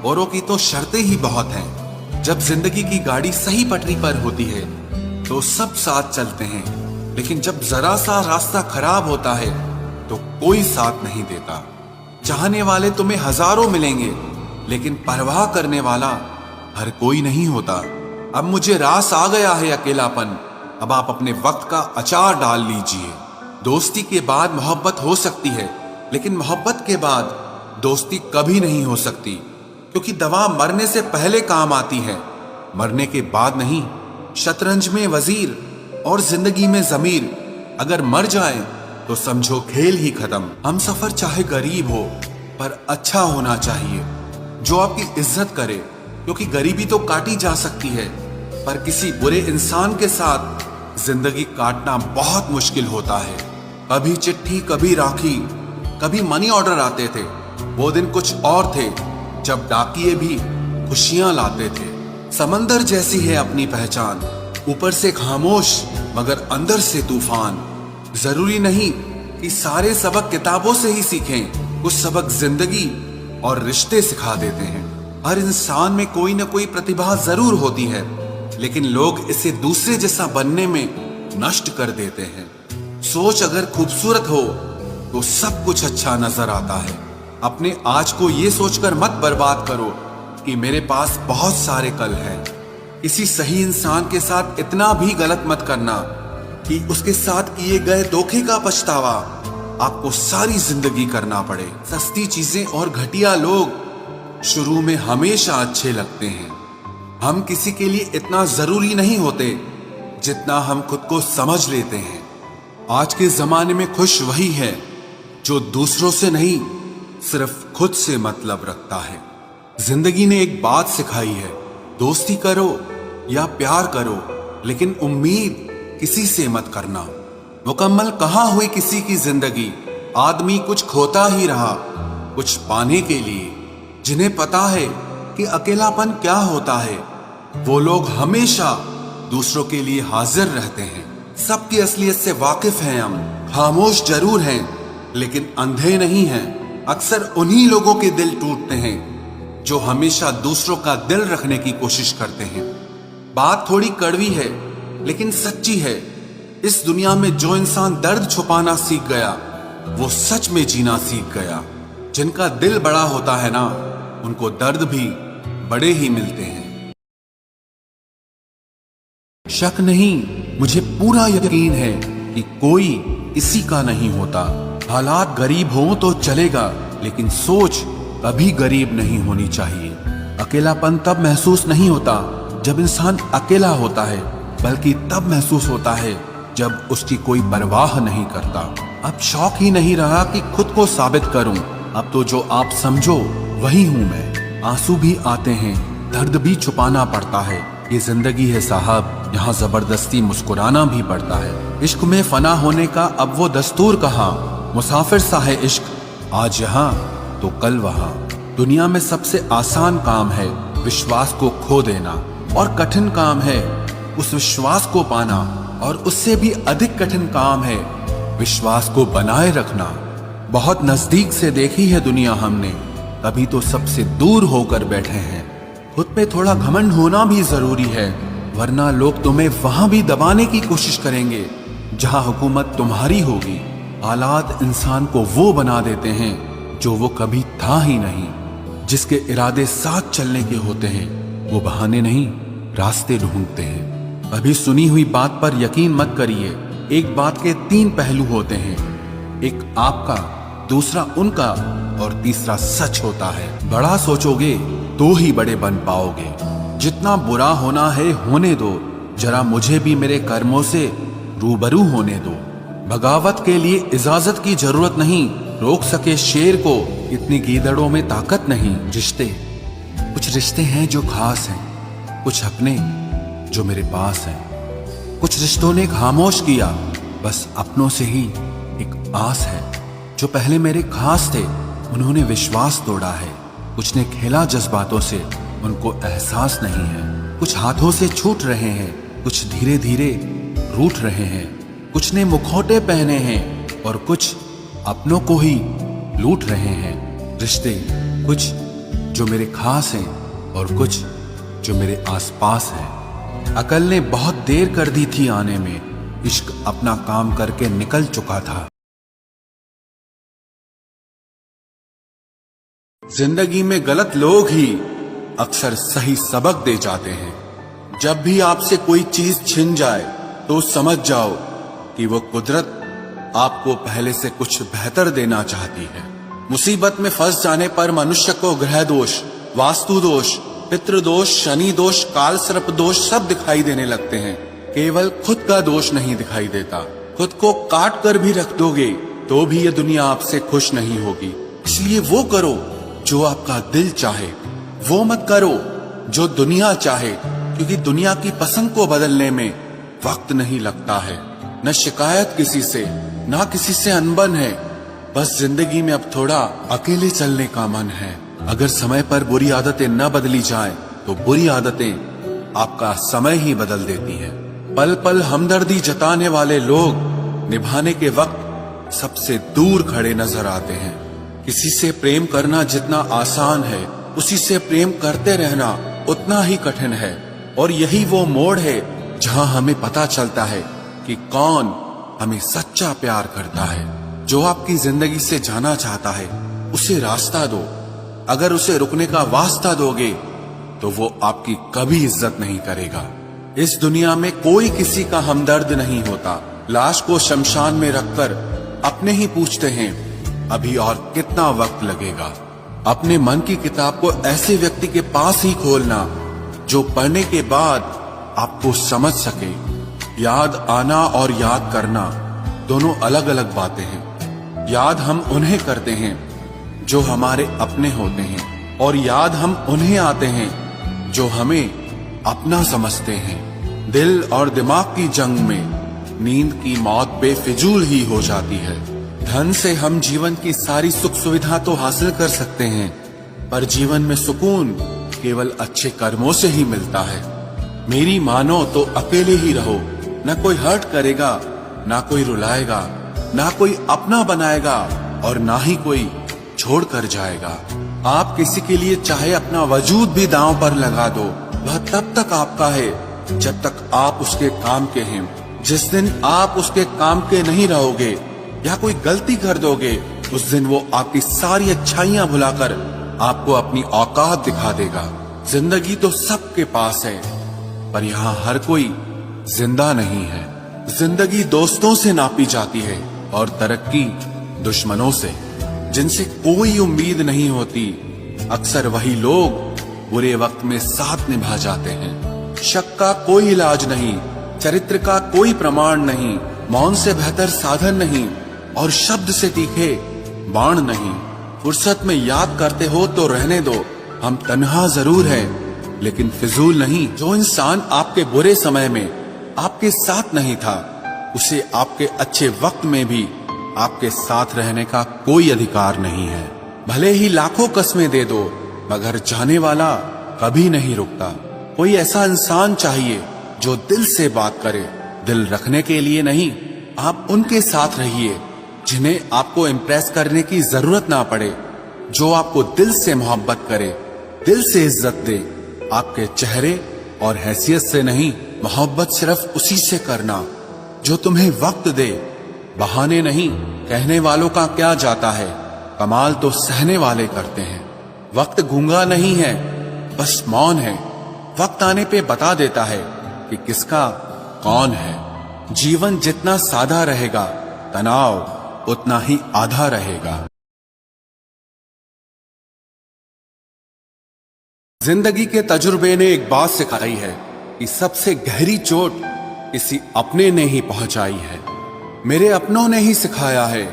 औरों की तो शर्तें ही बहुत हैं। जब जिंदगी की गाड़ी सही पटरी पर होती है तो सब साथ चलते हैं, लेकिन जब जरा सा रास्ता खराब होता है तो कोई साथ नहीं देता। चाहने वाले तुम्हें हजारों मिलेंगे, लेकिन परवाह करने वाला हर कोई नहीं होता। अब मुझे रास आ गया है अकेलापन, अब आप अपने वक्त का अचार डाल लीजिए। दोस्ती के बाद मोहब्बत हो सकती है, लेकिन मोहब्बत के बाद दोस्ती कभी नहीं हो सकती, क्योंकि दवा मरने से पहले काम आती है, मरने के बाद नहीं। शतरंज में वजीर और जिंदगी में जमीर अगर मर जाए तो समझो खेल ही खत्म। हम सफर चाहे गरीब हो पर अच्छा होना चाहिए, जो आपकी इज्जत करे, क्योंकि गरीबी तो काटी जा सकती है, पर किसी बुरे इंसान के साथ जिंदगी काटना बहुत मुश्किल होता है। कभी चिट्ठी, कभी राखी, कभी मनी ऑर्डर आते थे। वो दिन कुछ और थे जब डाकिये भी खुशियां लाते थे। समंदर जैसी है अपनी पहचान, ऊपर से खामोश मगर अंदर से तूफान। जरूरी नहीं कि सारे सबक किताबों से ही सीखें, कुछ सबक जिंदगी और रिश्ते सिखा देते हैं। हर इंसान में कोई ना कोई प्रतिभा जरूर होती है, लेकिन लोग इसे दूसरे जैसा बनने में नष्ट कर देते हैं। सोच अगर खूबसूरत हो तो सब कुछ अच्छा नजर आता है। अपने आज को ये सोचकर मत बर्बाद करो कि मेरे पास बहुत सारे कल हैं। किसी सही इंसान के साथ इतना भी गलत मत करना कि उसके साथ किए गए धोखे का पछतावा आपको सारी जिंदगी करना पड़े। सस्ती चीजें और घटिया लोग शुरू में हमेशा अच्छे लगते हैं। हम किसी के लिए इतना जरूरी नहीं होते जितना हम खुद को समझ लेते हैं। आज के जमाने में खुश वही है जो दूसरों से नहीं, सिर्फ खुद से मतलब रखता है। जिंदगी ने एक बात सिखाई है, दोस्ती करो या प्यार करो, लेकिन उम्मीद किसी से मत करना। मुकम्मल कहाँ हुई किसी की जिंदगी, आदमी कुछ खोता ही रहा कुछ पाने के लिए। जिन्हें पता है कि अकेलापन क्या होता है, वो लोग हमेशा दूसरों के लिए हाजिर रहते हैं। सबकी असलियत से वाकिफ हैं हम, खामोश जरूर हैं लेकिन अंधे नहीं हैं। अक्सर उन्हीं लोगों के दिल टूटते हैं जो हमेशा दूसरों का दिल रखने की कोशिश करते हैं। बात थोड़ी कड़वी है लेकिन सच्ची है। इस दुनिया में जो इंसान दर्द छुपाना सीख गया, वो सच में जीना सीख गया। जिनका दिल बड़ा होता है ना, उनको दर्द भी बड़े ही मिलते हैं। शक नहीं, मुझे पूरा यकीन है कि कोई किसी का नहीं होता। हालात गरीब हो तो चलेगा, लेकिन सोच कभी गरीब नहीं होनी चाहिए। अकेलापन तब महसूस नहीं होता जब इंसान अकेला होता है, बल्कि तब महसूस होता है जब उसकी कोई परवाह नहीं करता। अब शौक ही नहीं रहा कि खुद को साबित करूं, अब तो जो आप समझो वही हूं मैं। आंसू भी आते हैं, दर्द भी छुपाना पड़ता है, ये जिंदगी है साहब, यहाँ जबरदस्ती मुस्कुराना भी पड़ता है। इश्क में फना होने का अब वो दस्तूर कहाँ, मुसाफिर सा है इश्क, आज यहाँ तो कल वहाँ। दुनिया में सबसे आसान काम है विश्वास को खो देना, और कठिन काम है उस विश्वास को पाना, और उससे भी अधिक कठिन काम है विश्वास को बनाए रखना। बहुत नजदीक से देखी है दुनिया हमने, तभी तो सबसे दूर होकर बैठे हैं। खुद पे थोड़ा घमंड होना भी जरूरी है, वरना लोग तुम्हें वहां भी दबाने की कोशिश करेंगे जहां हुकूमत तुम्हारी होगी। हालात इंसान को वो बना देते हैं जो वो कभी था ही नहीं। जिसके इरादे साथ चलने के होते हैं, वो बहाने नहीं रास्ते ढूंढते हैं। अभी सुनी हुई बात पर यकीन मत करिए। एक बात के 3 पहलू होते हैं, एक आपका, दूसरा उनका और तीसरा सच होता है। बड़ा सोचोगे तो ही बड़े बन पाओगे। जितना बुरा होना है होने दो, जरा मुझे भी मेरे कर्मों से रूबरू होने दो। बगावत के लिए इजाजत की जरूरत नहीं, रोक सके शेर को इतनी गीदड़ों में ताकत नहीं। रिश्ते, कुछ रिश्ते हैं जो खास हैं, कुछ अपने जो मेरे पास हैं। कुछ रिश्तों ने खामोश किया, बस अपनों से ही एक आस है। जो पहले मेरे खास थे उन्होंने विश्वास तोड़ा है। कुछ ने खेला जज्बातों से, उनको एहसास नहीं है। कुछ हाथों से छूट रहे हैं, कुछ धीरे धीरे रूठ रहे हैं। कुछ ने मुखौटे पहने हैं और कुछ अपनों को ही लूट रहे हैं। रिश्ते, कुछ जो मेरे खास हैं और कुछ जो मेरे आसपास हैं। अकल ने बहुत देर कर दी थी आने में, इश्क अपना काम करके निकल चुका था। जिंदगी में गलत लोग ही अक्सर सही सबक दे जाते हैं। जब भी आपसे कोई चीज छिन जाए तो समझ जाओ कि वो कुदरत आपको पहले से कुछ बेहतर देना चाहती है। मुसीबत में फंस जाने पर मनुष्य को ग्रह दोष, वास्तु दोष, पितृदोष, शनि दोष, काल सर्प दोष सब दिखाई देने लगते हैं। केवल खुद का दोष नहीं दिखाई देता। खुद को काट कर भी रख दोगे तो भी ये दुनिया आपसे खुश नहीं होगी। इसलिए वो करो जो आपका दिल चाहे, वो मत करो जो दुनिया चाहे, क्योंकि दुनिया की पसंद को बदलने में वक्त नहीं लगता है। न शिकायत किसी से, ना किसी से अनबन है। बस जिंदगी में अब थोड़ा अकेले चलने का मन है। अगर समय पर बुरी आदतें न बदली जाएं, तो बुरी आदतें आपका समय ही बदल देती हैं। पल पल हमदर्दी जताने वाले लोग निभाने के वक्त सबसे दूर खड़े नजर आते हैं। किसी से प्रेम करना जितना आसान है, उसी से प्रेम करते रहना उतना ही कठिन है। और यही वो मोड़ है जहां हमें पता चलता है कि कौन हमें सच्चा प्यार करता है। जो आपकी जिंदगी से जाना चाहता है उसे रास्ता दो। अगर उसे रुकने का वास्ता दोगे तो वो आपकी कभी इज्जत नहीं करेगा। इस दुनिया में कोई किसी का हमदर्द नहीं होता। लाश को शमशान में रखकर अपने ही पूछते हैं अभी और कितना वक्त लगेगा। अपने मन की किताब को ऐसे व्यक्ति के पास ही खोलना जो पढ़ने के बाद आपको समझ सके। याद आना और याद करना दोनों अलग अलग बातें हैं। याद हम उन्हें करते हैं जो हमारे अपने होते हैं, और याद हम उन्हें आते हैं जो हमें अपना समझते हैं। दिल और दिमाग की जंग में नींद की मौत बेफिजूल ही हो जाती है। धन से हम जीवन की सारी सुख सुविधा तो हासिल कर सकते हैं, पर जीवन में सुकून केवल अच्छे कर्मों से ही मिलता है। मेरी मानो तो अकेले ही रहो। न कोई हर्ट करेगा, ना कोई रुलाएगा, ना कोई अपना बनाएगा, और ना ही कोई छोड़ कर जाएगा। आप किसी के लिए चाहे अपना वजूद भी दांव पर लगा दो, वह तब तक आपका है जब तक आप उसके काम के हैं। जिस दिन आप उसके काम के नहीं रहोगे या कोई गलती कर दोगे, उस दिन वो आपकी सारी अच्छाइयां भुलाकर आपको अपनी औकात दिखा देगा। जिंदगी तो सबके पास है, पर यहाँ हर कोई जिंदा नहीं है। जिंदगी दोस्तों से नापी जाती है और तरक्की दुश्मनों से। जिनसे कोई उम्मीद नहीं होती, अक्सर वही लोग बुरे वक्त में साथ निभा जाते हैं। शक का कोई इलाज नहीं, चरित्र का कोई प्रमाण नहीं, मौन से बेहतर साधन नहीं, और शब्द से तीखे बाण नहीं। फुर्सत में याद करते हो तो रहने दो, हम तन्हा जरूर हैं लेकिन फिजूल नहीं। जो इंसान आपके बुरे समय में आपके साथ नहीं था, उसे आपके अच्छे वक्त में भी आपके साथ रहने का कोई अधिकार नहीं है। भले ही लाखों कस्में दे दो, मगर जाने वाला कभी नहीं रुकता। कोई ऐसा इंसान चाहिए जो दिल से बात करे, दिल रखने के लिए नहीं। आप उनके साथ रहिए जिन्हें आपको इम्प्रेस करने की जरूरत ना पड़े, जो आपको दिल से मोहब्बत करे, दिल से इज्जत दे। आपके चेहरे और हैसियत से नहीं, मोहब्बत सिर्फ उसी से करना जो तुम्हें वक्त दे। बहाने नहीं, कहने वालों का क्या जाता है, कमाल तो सहने वाले करते हैं। वक्त गूंगा नहीं है, बस मौन है। वक्त आने पे बता देता है कि किसका कौन है। जीवन जितना सादा रहेगा, तनाव उतना ही आधा रहेगा। जिंदगी के तजुर्बे ने एक बात सिखाई है कि सबसे गहरी चोट किसी अपने ने ही पहुंचाई है। मेरे अपनों ने ही सिखाया है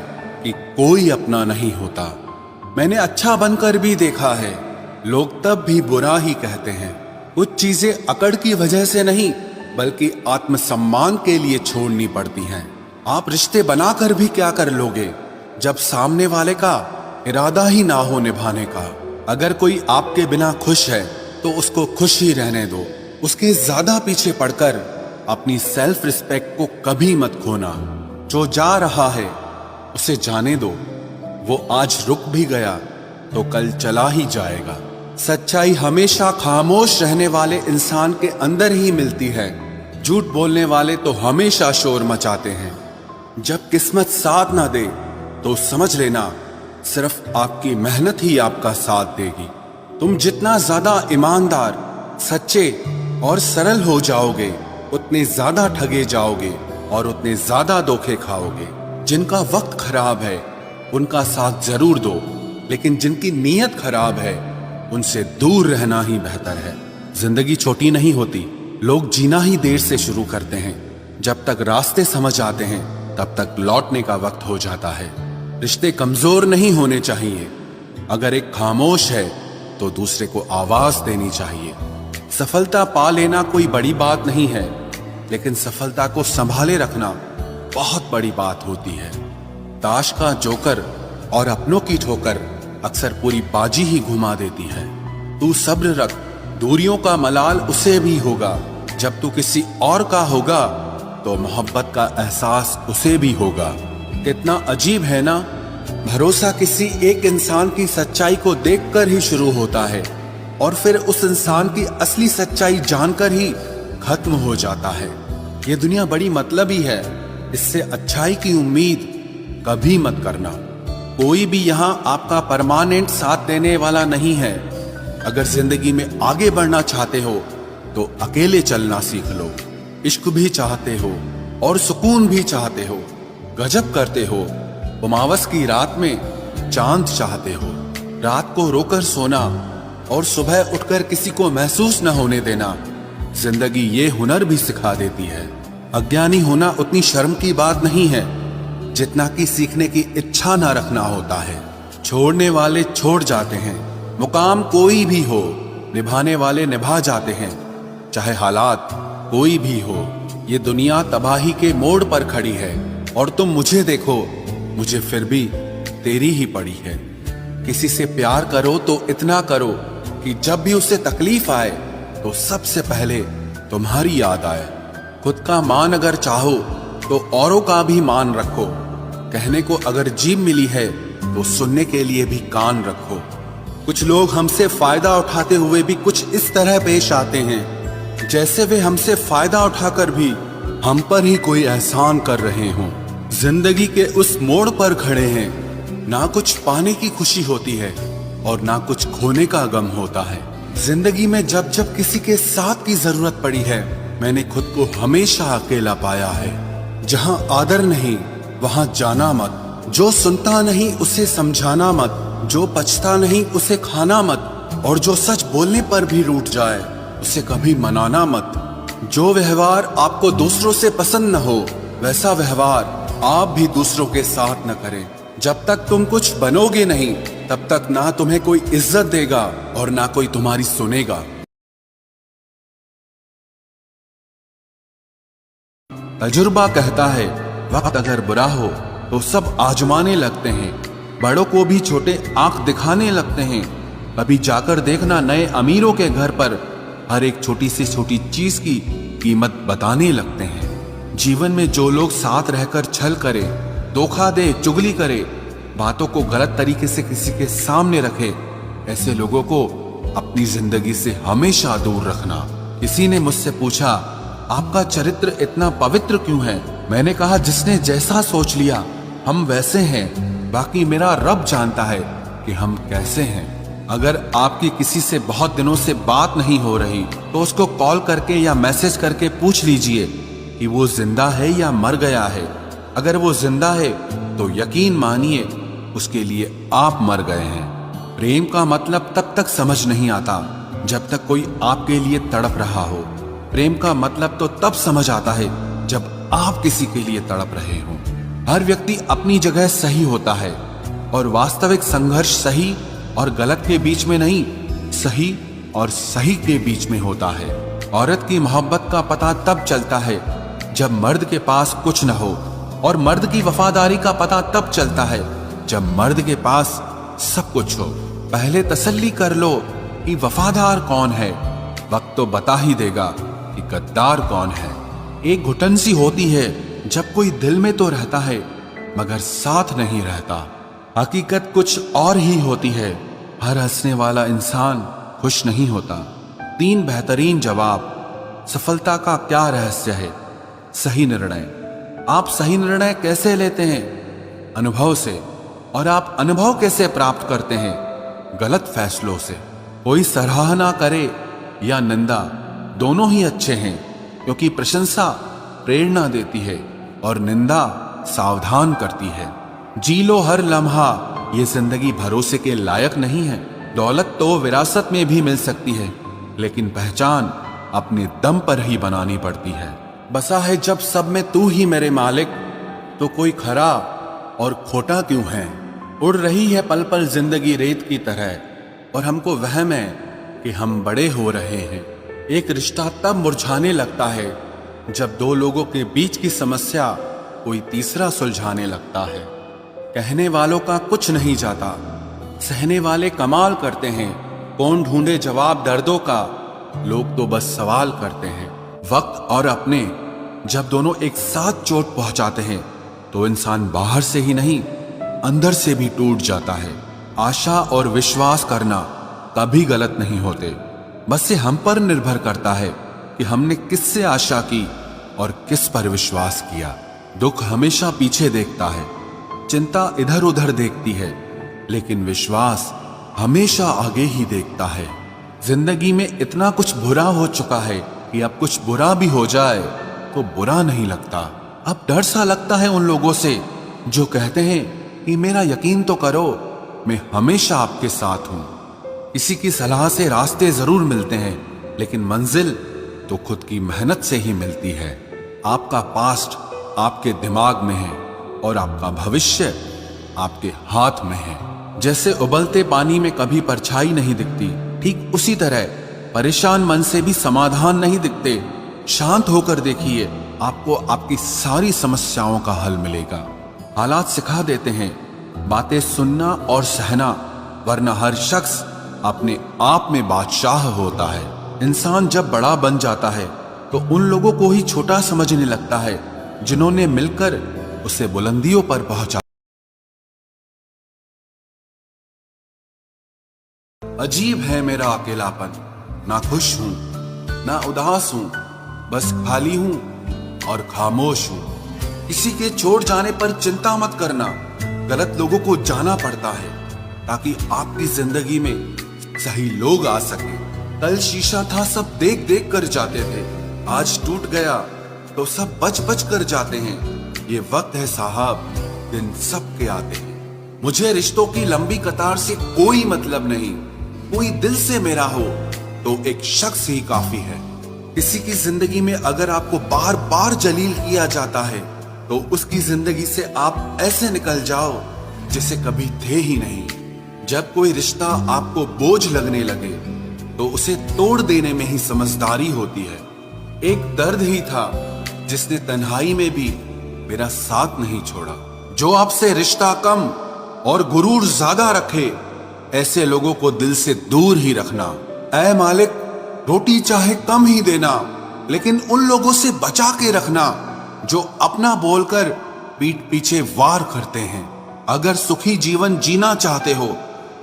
कि कोई अपना नहीं होता। मैंने अच्छा बनकर भी देखा है, लोग तब भी बुरा ही कहते हैं। कुछ चीजें अकड़ की वजह से नहीं, बल्कि आत्मसम्मान के लिए छोड़नी पड़ती हैं। आप रिश्ते बनाकर भी क्या कर लोगे जब सामने वाले का इरादा ही ना हो निभाने का। अगर कोई आपके बिना खुश है तो उसको खुश ही रहने दो। उसके ज्यादा पीछे पड़कर अपनी सेल्फ रिस्पेक्ट को कभी मत खोना। जो जा रहा है उसे जाने दो, वो आज रुक भी गया तो कल चला ही जाएगा। सच्चाई हमेशा खामोश रहने वाले इंसान के अंदर ही मिलती है। झूठ बोलने वाले तो हमेशा शोर मचाते हैं। जब किस्मत साथ ना दे तो समझ लेना सिर्फ आपकी मेहनत ही आपका साथ देगी। तुम जितना ज्यादा ईमानदार, सच्चे और सरल हो जाओगे, उतने ज्यादा ठगे जाओगे और उतने ज्यादा धोखे खाओगे। जिनका वक्त खराब है उनका साथ जरूर दो, लेकिन जिनकी नीयत खराब है उनसे दूर रहना ही बेहतर है। जिंदगी छोटी नहीं होती, लोग जीना ही देर से शुरू करते हैं। जब तक रास्ते समझ आते हैं तब तक लौटने का वक्त हो जाता है। रिश्ते कमजोर नहीं होने चाहिए। अगर एक खामोश है तो दूसरे को आवाज देनी चाहिए। सफलता पा लेना कोई बड़ी बात नहीं है, लेकिन सफलता को संभाले रखना बहुत बड़ी बात होती है। ताश का जोकर और अपनों की ठोकर अक्सर पूरी बाजी ही घुमा देती है। तू सब्र रख, दूरियों का मलाल उसे भी होगा। जब तू किसी और का होगा तो मोहब्बत का एहसास उसे भी होगा। कितना अजीब है ना, भरोसा किसी एक इंसान की सच्चाई को देखकर ही शुरू होता है और फिर उस इंसान की असली सच्चाई जानकर ही खत्म हो जाता है। ये दुनिया बड़ी मतलबी है, इससे अच्छाई की उम्मीद कभी मत करना। कोई भी यहाँ आपका परमानेंट साथ देने वाला नहीं है। अगर जिंदगी में आगे बढ़ना चाहते हो तो अकेले चलना सीख लो। इश्क भी चाहते हो और सुकून भी चाहते हो, गजब करते हो। उमावस की रात में चांद चाहते हो, रात को रोकर सोना और सुबह उठकर किसी को महसूस न होने देना। जिंदगी ये हुनर भी सिखा देती है। अज्ञानी होना उतनी शर्म की बात नहीं है जितना कि सीखने की इच्छा ना रखना होता है। छोड़ने वाले छोड़ जाते हैं, मुकाम कोई भी हो, निभाने वाले निभा जाते हैं। चाहे हालात कोई भी हो, ये दुनिया तबाही के मोड़ पर खड़ी है और तुम मुझे देखो, मुझे फिर भी तेरी ही पड़ी है। किसी से प्यार करो तो इतना करो कि जब भी उसे तकलीफ आए तो सबसे पहले तुम्हारी याद आए। खुद का मान अगर चाहो तो औरों का भी मान रखो। कहने को अगर जीभ मिली है तो सुनने के लिए भी कान रखो। कुछ लोग हमसे फायदा उठाते हुए भी कुछ इस तरह पेश आते हैं जैसे वे हमसे फायदा उठाकर भी हम पर ही कोई एहसान कर रहे हों। जिंदगी के उस मोड़ पर खड़े हैं, ना कुछ पाने की खुशी होती है और ना कुछ खोने का गम होता है। जिंदगी में जब जब किसी के साथ की जरूरत पड़ी है, मैंने खुद को हमेशा अकेला पाया है। जहां आदर नहीं वहां जाना मत, जो सुनता नहीं उसे समझाना मत, जो पछता नहीं उसे खाना मत, और जो सच बोलने पर भी रूठ जाए उसे कभी मनाना मत। जो व्यवहार आपको दूसरों से पसंद न हो वैसा व्यवहार आप भी दूसरों के साथ न करें। जब तक तुम कुछ बनोगे नहीं तब तक ना तुम्हें कोई इज्जत देगा और ना कोई तुम्हारी सुनेगा। तजुर्बा कहता है वक्त अगर बुरा हो तो सब आजमाने लगते हैं, बड़ों को भी छोटे आंख दिखाने लगते हैं। अभी जाकर देखना नए अमीरों के घर पर हर एक छोटी से छोटी चीज की कीमत बताने लगते हैं। जीवन में जो लोग साथ रहकर छल करे, धोखा दे, चुगली करे, बातों को गलत तरीके से किसी के सामने रखे, ऐसे लोगों को अपनी जिंदगी से हमेशा दूर रखना। किसी ने मुझसे पूछा आपका चरित्र इतना पवित्र क्यों है? मैंने कहा जिसने जैसा सोच लिया हम वैसे हैं, बाकी मेरा रब जानता है कि हम कैसे हैं। अगर आपकी किसी से बहुत दिनों से बात नहीं हो रही तो उसको कॉल करके या मैसेज करके पूछ लीजिए कि वो जिंदा है या मर गया है। अगर वो जिंदा है तो यकीन मानिए उसके लिए आप मर गए हैं। प्रेम का मतलब तब तक समझ नहीं आता जब तक कोई आपके लिए तड़प रहा हो। प्रेम का मतलब तो तब समझ आता है जब आप किसी के लिए तड़प रहे हो। हर व्यक्ति अपनी जगह सही होता है और वास्तविक संघर्ष सही और गलत के बीच में नहीं, सही और सही के बीच में होता है। औरत की मोहब्बत का पता तब चलता है जब मर्द के पास कुछ न हो, और मर्द की वफादारी का पता तब चलता है जब मर्द के पास सब कुछ हो। पहले तसल्ली कर लो कि वफादार कौन है, वक्त तो बता ही देगा कि गद्दार कौन है। एक घुटन सी होती है जब कोई दिल में तो रहता है मगर साथ नहीं रहता। हकीकत कुछ और ही होती है। हर हंसने वाला इंसान खुश नहीं होता। 3 बेहतरीन जवाब। सफलता का क्या रहस्य है? सही निर्णय। आप सही निर्णय कैसे लेते हैं? अनुभव से और आप अनुभव कैसे प्राप्त करते हैं? गलत फैसलों से। कोई सराहना करे या निंदा, दोनों ही अच्छे हैं, क्योंकि प्रशंसा प्रेरणा देती है और निंदा सावधान करती है। जी लो हर लम्हा, ये जिंदगी भरोसे के लायक नहीं है। दौलत तो विरासत में भी मिल सकती है, लेकिन पहचान अपने दम पर ही बनानी पड़ती है। बसा है जब सब में तू ही मेरे मालिक, तो कोई खरा और खोटा क्यों है? उड़ रही है पल पल जिंदगी रेत की तरह, और हमको वहम है कि हम बड़े हो रहे हैं। एक रिश्ता तब मुरझाने लगता है जब दो लोगों के बीच की समस्या कोई तीसरा सुलझाने लगता है। कहने वालों का कुछ नहीं जाता, सहने वाले कमाल करते हैं। कौन ढूंढे जवाब दर्दों का, लोग तो बस सवाल करते हैं। वक्त और अपने जब दोनों एक साथ चोट पहुंचाते हैं, तो इंसान बाहर से ही नहीं अंदर से भी टूट जाता है। आशा और विश्वास करना कभी गलत नहीं होते, बस ये हम पर निर्भर करता है कि हमने किससे आशा की और किस पर विश्वास किया। दुख हमेशा पीछे देखता है, चिंता इधर उधर देखती है, लेकिन विश्वास हमेशा आगे ही देखता है। जिंदगी में इतना कुछ बुरा हो चुका है कि अब कुछ बुरा भी हो जाए तो बुरा नहीं लगता। अब डर सा लगता है उन लोगों से जो कहते हैं कि मेरा यकीन तो करो, मैं हमेशा आपके साथ हूं। किसी की सलाह से रास्ते जरूर मिलते हैं, लेकिन मंजिल तो खुद की मेहनत से ही मिलती है। आपका पास्ट आपके दिमाग में है और आपका भविष्य आपके हाथ में है। जैसे उबलते पानी में कभी परछाई नहीं दिखती, ठीक उसी तरह परेशान मन से भी समाधान नहीं दिखते। शांत होकर देखिए, आपको आपकी सारी समस्याओं का हल मिलेगा। हालात सिखा देते हैं बातें सुनना और सहना, वरना हर शख्स अपने आप में बादशाह होता है। इंसान जब बड़ा बन जाता है तो उन लोगों को ही छोटा समझने लगता है जिन्होंने मिलकर उसे बुलंदियों पर पहुंचा। अजीब है मेरा अकेलापन, ना खुश हूं ना उदास हूं, बस खाली हूं और खामोश हूं। किसी के छोड़ जाने पर चिंता मत करना, गलत लोगों को जाना पड़ता है ताकि आपकी जिंदगी में सही लोग आ सके। कल शीशा था, सब देख देख कर जाते थे, आज टूट गया तो सब बच बच कर जाते हैं। ये वक्त है साहब, दिन सबके आते हैं। मुझे रिश्तों की लंबी कतार से कोई मतलब नहीं, कोई दिल से मेरा हो तो एक शख्स ही काफी है। किसी की जिंदगी में अगर आपको बार बार जलील किया जाता है तो उसकी जिंदगी से आप ऐसे निकल जाओ जिसे कभी थे ही नहीं। जब कोई रिश्ता आपको बोझ लगने लगे तो उसे तोड़ देने में ही समझदारी होती है। एक दर्द ही था जिसने तन्हाई में भी मेरा साथ नहीं छोड़ा। जो आपसे रिश्ता कम और गुरूर ज्यादा रखे, ऐसे लोगों को दिल से दूर ही रखना। ऐ मालिक, रोटी चाहे कम ही देना, लेकिन उन लोगों से बचा के रखना जो अपना बोलकर पीठ पीछे वार करते हैं। अगर सुखी जीवन जीना चाहते हो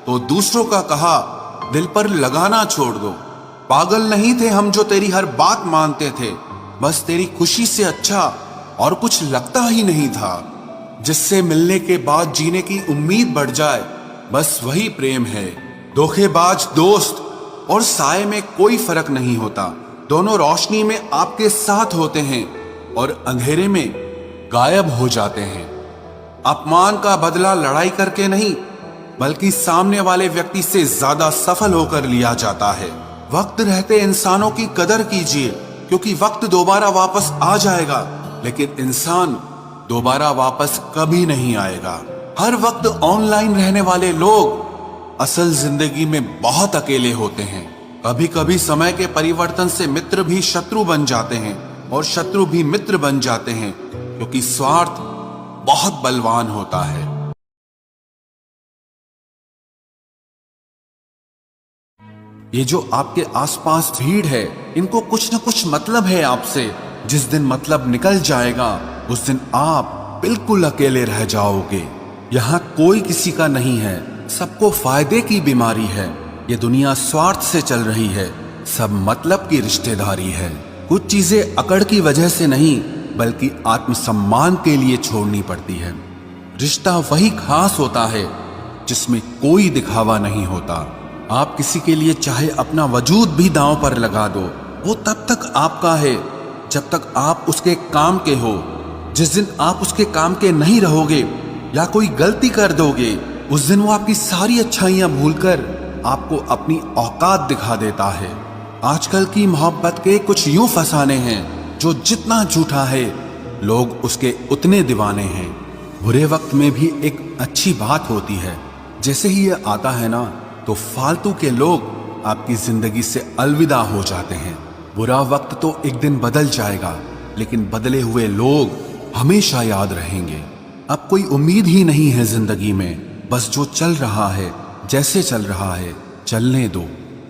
तो दूसरों का कहा दिल पर लगाना छोड़ दो। पागल नहीं थे हम जो तेरी हर बात मानते थे, बस तेरी खुशी से अच्छा और कुछ लगता ही नहीं था। जिससे मिलने के बाद जीने की उम्मीद बढ़ जाए, बस वही प्रेम है। धोखेबाज दोस्त और साए में कोई फर्क नहीं होता, दोनों रोशनी में आपके साथ होते हैं और अंधेरे में गायब हो जाते हैं। अपमान का बदला लड़ाई करके नहीं, बल्कि सामने वाले व्यक्ति से ज्यादा सफल होकर लिया जाता है। वक्त रहते इंसानों की कदर कीजिए, क्योंकि वक्त दोबारा वापस आ जाएगा, लेकिन इंसान दोबारा वापस कभी नहीं आएगा। हर वक्त ऑनलाइन रहने वाले लोग असल जिंदगी में बहुत अकेले होते हैं। कभी कभी समय के परिवर्तन से मित्र भी शत्रु बन जाते हैं और शत्रु भी मित्र बन जाते हैं, क्योंकि स्वार्थ बहुत बलवान होता है। ये जो आपके आसपास भीड़ है, इनको कुछ न कुछ मतलब है आपसे। जिस दिन मतलब निकल जाएगा, उस दिन आप बिल्कुल अकेले रह जाओगे। यहाँ कोई किसी का नहीं है, सबको फायदे की बीमारी है। ये दुनिया स्वार्थ से चल रही है, सब मतलब की रिश्तेदारी है। कुछ चीजें अकड़ की वजह से नहीं, बल्कि आत्मसम्मान के लिए छोड़नी पड़ती है। रिश्ता वही खास होता है जिसमें कोई दिखावा नहीं होता। आप किसी के लिए चाहे अपना वजूद भी दांव पर लगा दो, वो तब तक आपका है जब तक आप उसके काम के हो। जिस दिन आप उसके काम के नहीं रहोगे या कोई गलती कर दोगे, उस दिन वो आपकी सारी अच्छाइयां भूलकर आपको अपनी औकात दिखा देता है। आजकल की मोहब्बत के कुछ यूं फसाने हैं जो जितना झूठा है लोग उसके उतने दीवाने हैं। बुरे वक्त में भी एक अच्छी बात होती है, जैसे ही ये आता है ना तो फालतू के लोग आपकी जिंदगी से अलविदा हो जाते हैं। बुरा वक्त तो एक दिन बदल जाएगा, लेकिन बदले हुए लोग हमेशा याद रहेंगे। अब कोई उम्मीद ही नहीं है जिंदगी में, बस जो चल रहा है जैसे चल रहा है चलने दो।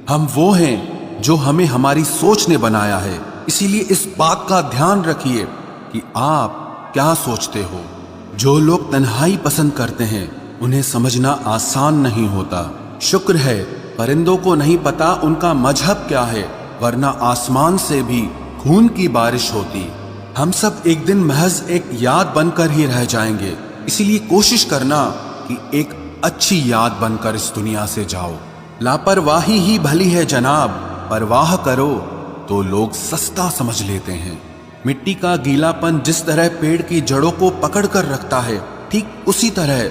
हम वो हैं जो हमें हमारी सोच ने बनाया है, इसीलिए इस बात का ध्यान रखिए कि आप क्या सोचते हो। जो लोग तन्हाई पसंद करते हैं उन्हें समझना आसान नहीं होता। शुक्र है परिंदों को नहीं पता उनका मजहब क्या है, वरना आसमान से भी खून की बारिश होती। हम सब एक दिन महज एक याद बनकर ही रह जाएंगे, इसीलिए कोशिश करना कि एक अच्छी याद बनकर इस दुनिया से जाओ। लापरवाही ही भली है जनाब, परवाह करो तो लोग सस्ता समझ लेते हैं। मिट्टी का गीलापन जिस तरह पेड़ की जड़ों को पकड़ कर रखता है, ठीक उसी तरह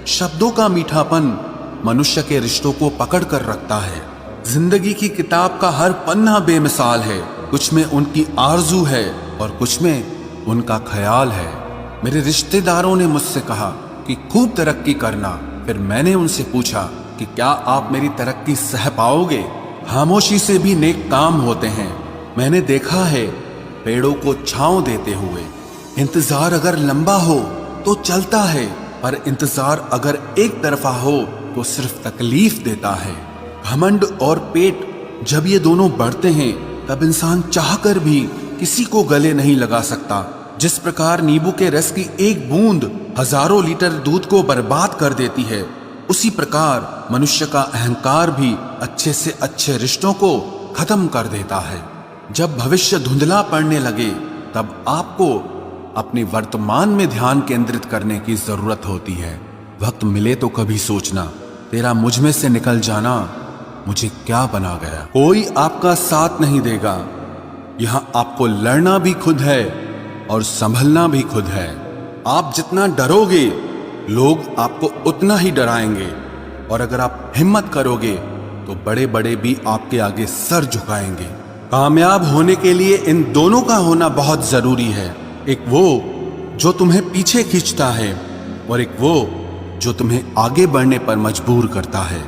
शब्दों का मीठापन मनुष्य के रिश्तों को पकड़ कर रखता है। जिंदगी की किताब का हर पन्ना बेमिसाल है, कुछ में उनकी आरजू है और कुछ में उनका ख्याल है। मेरे रिश्तेदारों ने मुझसे कहा कि खूब तरक्की करना, फिर मैंने उनसे पूछा कि क्या आप मेरी तरक्की सह पाओगे? खामोशी से भी नेक काम होते हैं। मैंने देखा है पेड़ों को छांव देते हुए। इंतजार अगर लंबा हो तो चलता है, पर इंतजार अगर एक तरफा हो तो सिर्फ तकलीफ देता है। घमंड और पेट जब ये दोनों बढ़ते हैं तब इंसान चाहकर भी किसी को गले नहीं लगा सकता। जिस प्रकार नींबू के रस की एक बूंद हजारों लीटर दूध को बर्बाद कर देती है, उसी प्रकार मनुष्य का अहंकार भी अच्छे से अच्छे रिश्तों को खत्म कर देता है। जब भविष्य धुंधला पड़ने लगे तब आपको अपने वर्तमान में ध्यान केंद्रित करने की जरूरत होती है। वक्त मिले तो कभी सोचना, तेरा मुझ में से निकल जाना मुझे क्या बना गया। कोई आपका साथ नहीं देगा, यहां आपको लड़ना भी खुद है और संभलना भी खुद है। आप जितना डरोगे लोग आपको उतना ही डराएंगे, और अगर आप हिम्मत करोगे तो बड़े बड़े भी आपके आगे सर झुकाएंगे। कामयाब होने के लिए इन दोनों का होना बहुत जरूरी है, एक वो जो तुम्हें पीछे खींचता है और एक वो जो तुम्हें आगे बढ़ने पर मजबूर करता है।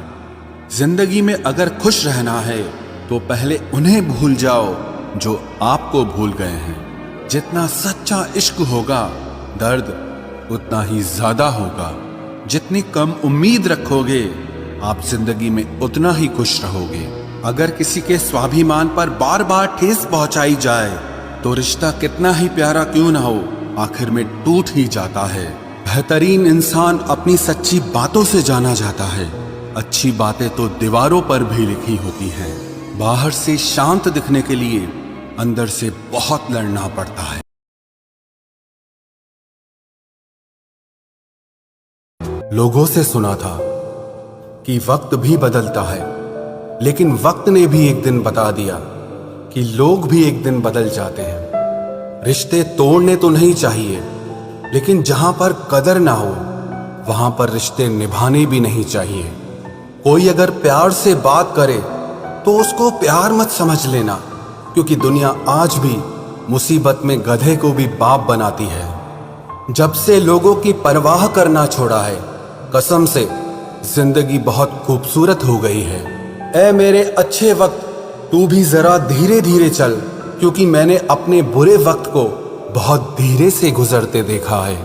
जिंदगी में अगर खुश रहना है तो पहले उन्हें भूल जाओ जो आपको भूल गए हैं। जितना सच्चा इश्क होगा दर्द उतना ही ज्यादा होगा। जितनी कम उम्मीद रखोगे आप जिंदगी में उतना ही खुश रहोगे। अगर किसी के स्वाभिमान पर बार बार ठेस पहुंचाई जाए तो रिश्ता कितना ही प्यारा क्यों ना हो, आखिर में टूट ही जाता है। बेहतरीन इंसान अपनी सच्ची बातों से जाना जाता है। अच्छी बातें तो दीवारों पर भी लिखी होती हैं। बाहर से शांत दिखने के लिए अंदर से बहुत लड़ना पड़ता है। लोगों से सुना था कि वक्त भी बदलता है, लेकिन वक्त ने भी एक दिन बता दिया कि लोग भी एक दिन बदल जाते हैं। रिश्ते तोड़ने तो नहीं चाहिए, लेकिन जहां पर कदर ना हो वहां पर रिश्ते निभाने भी नहीं चाहिए। कोई अगर प्यार से बात करे तो उसको प्यार मत समझ लेना, क्योंकि दुनिया आज भी मुसीबत में गधे को भी बाप बनाती है। जब से लोगों की परवाह करना छोड़ा है, कसम से जिंदगी बहुत खूबसूरत हो गई है। ऐ मेरे अच्छे वक्त, तू भी जरा धीरे धीरे चल, क्योंकि मैंने अपने बुरे वक्त को बहुत धीरे से गुजरते देखा है।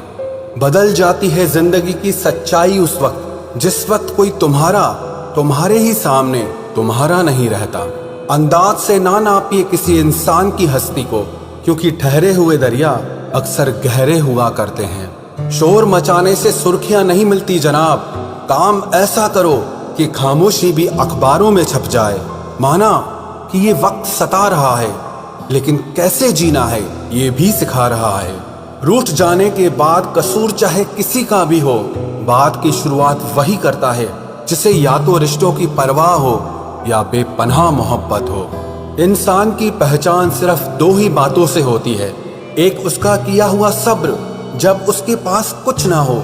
बदल जाती है जिंदगी की सच्चाई उस वक्त जिस वक्त कोई तुम्हारे ही सामने तुम्हारा नहीं रहता। अंदाज से ना नापिए किसी इंसान की हस्ती को, क्योंकि ठहरे हुए दरिया अक्सर गहरे हुआ करते हैं। शोर मचाने से सुर्खियां नहीं मिलती जनाब, काम ऐसा करो कि खामोशी भी अखबारों में छप जाए। माना कि ये वक्त सता रहा है, लेकिन कैसे जीना है ये भी सिखा रहा है। रूठ जाने के बाद कसूर चाहे किसी का भी हो, बात की शुरुआत वही करता है जिसे या तो रिश्तों की परवाह हो या बेपनाह मोहब्बत हो। इंसान की पहचान सिर्फ दो ही बातों से होती है, एक उसका किया हुआ सब्र जब उसके पास कुछ ना हो,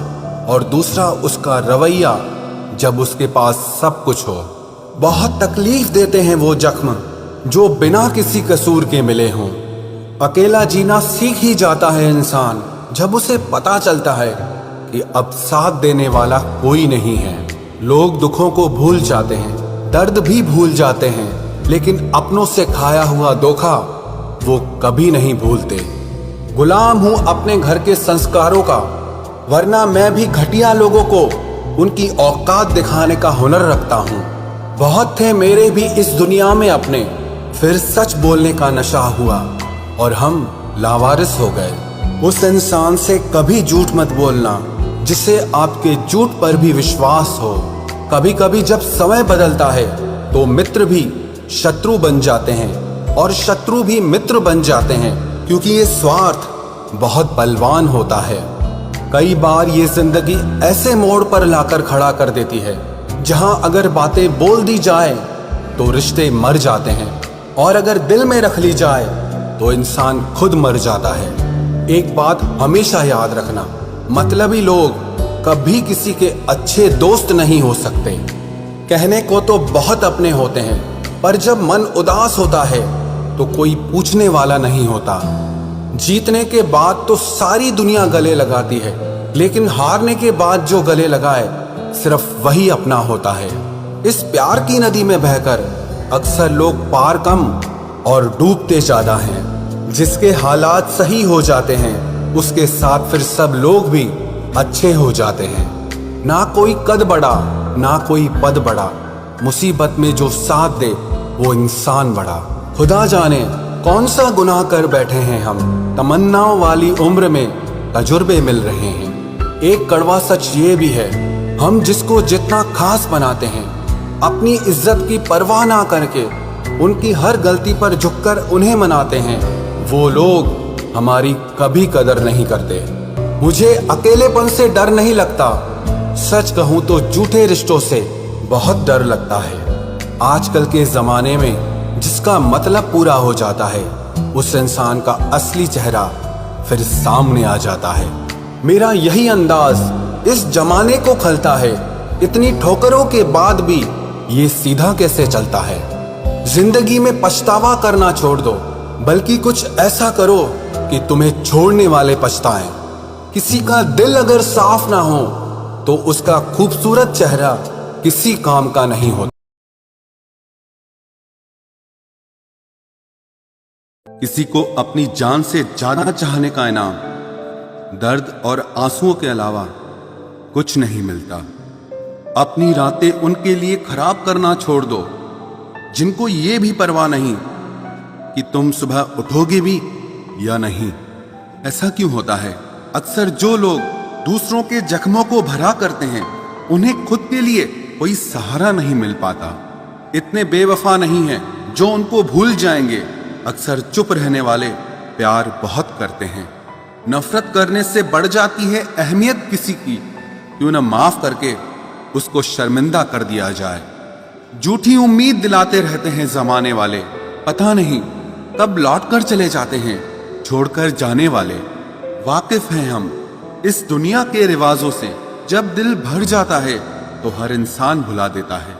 और दूसरा उसका रवैया जब उसके पास सब कुछ हो। बहुत तकलीफ देते हैं वो जख्म जो बिना किसी कसूर के मिले हों। अकेला जीना सीख ही जाता है इंसान जब उसे पता चलता है कि अब साथ देने वाला कोई नहीं है। लोग दुखों को भूल जाते हैं, दर्द भी भूल जाते हैं, लेकिन अपनों से खाया हुआ धोखा वो कभी नहीं भूलते। गुलाम हूं अपने घर के संस्कारों का, वरना मैं भी घटिया लोगों को उनकी औकात दिखाने का हुनर रखता हूं। बहुत थे मेरे भी इस दुनिया में अपने, फिर सच बोलने का नशा हुआ और हम लावारिस हो गए। उस इंसान से कभी झूठ मत बोलना जिसे आपके झूठ पर भी विश्वास हो। कभी कभी जब समय बदलता है तो मित्र भी शत्रु बन जाते हैं और शत्रु भी मित्र बन जाते हैं, क्योंकि ये स्वार्थ बहुत बलवान होता है। कई बार ये जिंदगी ऐसे मोड़ पर लाकर खड़ा कर देती है जहां अगर बातें बोल दी जाए तो रिश्ते मर जाते हैं, और अगर दिल में रख ली जाए तो इंसान खुद मर जाता है। एक बात हमेशा याद रखना, मतलबी लोग कभी किसी के अच्छे दोस्त नहीं हो सकते। कहने को तो बहुत अपने होते हैं, पर जब मन उदास होता है तो कोई पूछने वाला नहीं होता। जीतने के बाद तो सारी दुनिया गले लगाती है, लेकिन हारने के बाद जो गले लगाए सिर्फ वही अपना होता है। इस प्यार की नदी में बहकर अक्सर लोग पार कम और डूबते ज्यादा हैं। जिसके हालात सही हो जाते हैं उसके साथ फिर सब लोग भी अच्छे हो जाते हैं। ना कोई कद बड़ा ना कोई पद बड़ा, मुसीबत में जो साथ दे वो इंसान बड़ा। खुदा जाने कौन सा गुनाह कर बैठे हैं हम, तमन्नाओं वाली उम्र में तजुर्बे मिल रहे हैं। एक कड़वा सच ये भी है, हम जिसको जितना खास बनाते हैं, अपनी इज्जत की परवाह ना करके उनकी हर गलती पर झुककर उन्हें मनाते हैं, वो लोग हमारी कभी कदर नहीं करते। मुझे अकेलेपन से डर नहीं लगता, सच कहूं तो झूठे रिश्तों से बहुत डर लगता है। आजकल के जमाने में जिसका मतलब पूरा हो जाता है, उस इंसान का असली चेहरा फिर सामने आ जाता है। मेरा यही अंदाज इस जमाने को खलता है, इतनी ठोकरों के बाद भी ये सीधा कैसे चलता है। जिंदगी में पछतावा करना छोड़ दो, बल्कि कुछ ऐसा करो कि तुम्हें छोड़ने वाले पछताएं। किसी का दिल अगर साफ ना हो तो उसका खूबसूरत चेहरा किसी काम का नहीं होता। किसी को अपनी जान से ज्यादा चाहने का इनाम दर्द और आंसुओं के अलावा कुछ नहीं मिलता। अपनी रातें उनके लिए खराब करना छोड़ दो जिनको ये भी परवाह नहीं कि तुम सुबह उठोगे भी या नहीं। ऐसा क्यों होता है? अक्सर जो लोग दूसरों के जख्मों को भरा करते हैं, उन्हें खुद के लिए कोई सहारा नहीं मिल पाता। इतने बेवफा नहीं हैं जो उनको भूल जाएंगे। अक्सर चुप रहने वाले प्यार बहुत करते हैं। नफरत करने से बढ़ जाती है अहमियत किसी की, क्यों न माफ करके उसको शर्मिंदा कर दिया जाए। झूठी उम्मीद दिलाते रहते हैं जमाने वाले, पता नहीं कब लौट कर चले जाते हैं छोड़कर जाने वाले। वाकिफ हैं हम इस दुनिया के रिवाजों से, जब दिल भर जाता है तो हर इंसान भुला देता है।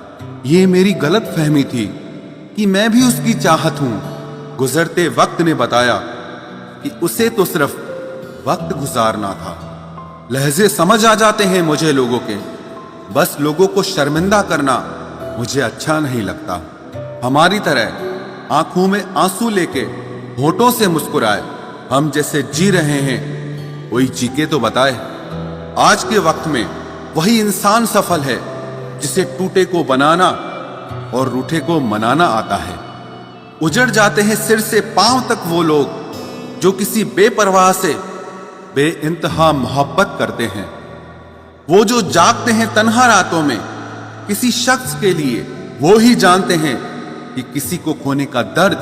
ये मेरी गलत फहमी थी कि मैं भी उसकी चाहत हूं। गुजरते वक्त ने बताया कि उसे तो सिर्फ वक्त गुजारना था। लहजे समझ आ जाते हैं मुझे लोगों के, बस लोगों को शर्मिंदा करना मुझे अच्छा नहीं लगता। हमारी तरह आंखों में आंसू लेके होठों से मुस्कुराए, हम जैसे जी रहे हैं वही जी के तो बताए। आज के वक्त में वही इंसान सफल है जिसे टूटे को बनाना और रूठे को मनाना आता है। उजड़ जाते हैं सिर से पांव तक वो लोग जो किसी बेपरवाह से बेइंतहा मोहब्बत करते हैं। वो जो जागते हैं तन्हा रातों में किसी शख्स के लिए, वो ही जानते हैं कि किसी को खोने का दर्द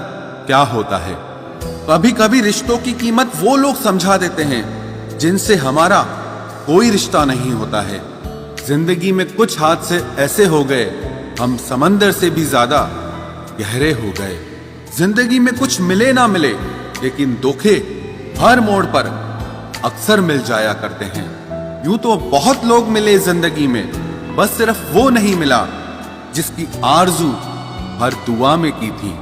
क्या होता है। कभी कभी रिश्तों की कीमत वो लोग समझा देते हैं जिनसे हमारा कोई रिश्ता नहीं होता है। जिंदगी में कुछ हादसे ऐसे हो गए, हम समंदर से भी ज्यादा गहरे हो गए। जिंदगी में कुछ मिले ना मिले, लेकिन धोखे हर मोड़ पर अक्सर मिल जाया करते हैं। यूं तो बहुत लोग मिले जिंदगी में, बस सिर्फ वो नहीं मिला जिसकी आरजू हर दुआ में की थी,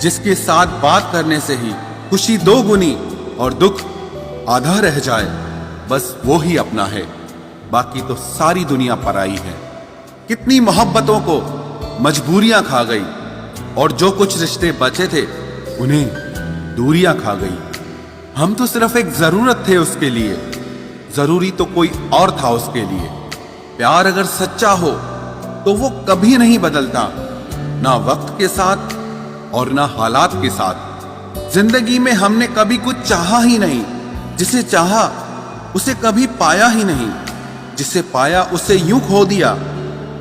जिसके साथ बात करने से ही खुशी दो गुनी और दुख आधा रह जाए। बस वो ही अपना है, बाकी तो सारी दुनिया पराई है। कितनी मोहब्बतों को मजबूरियां खा गई, और जो कुछ रिश्ते बचे थे उन्हें दूरियां खा गई। हम तो सिर्फ एक जरूरत थे उसके लिए, जरूरी तो कोई और था उसके लिए। प्यार अगर सच्चा हो तो वो कभी नहीं बदलता, ना वक्त के साथ और ना हालात के साथ। जिंदगी में हमने कभी कुछ चाहा ही नहीं, जिसे चाहा उसे कभी पाया ही नहीं, जिसे पाया उसे यूं खो दिया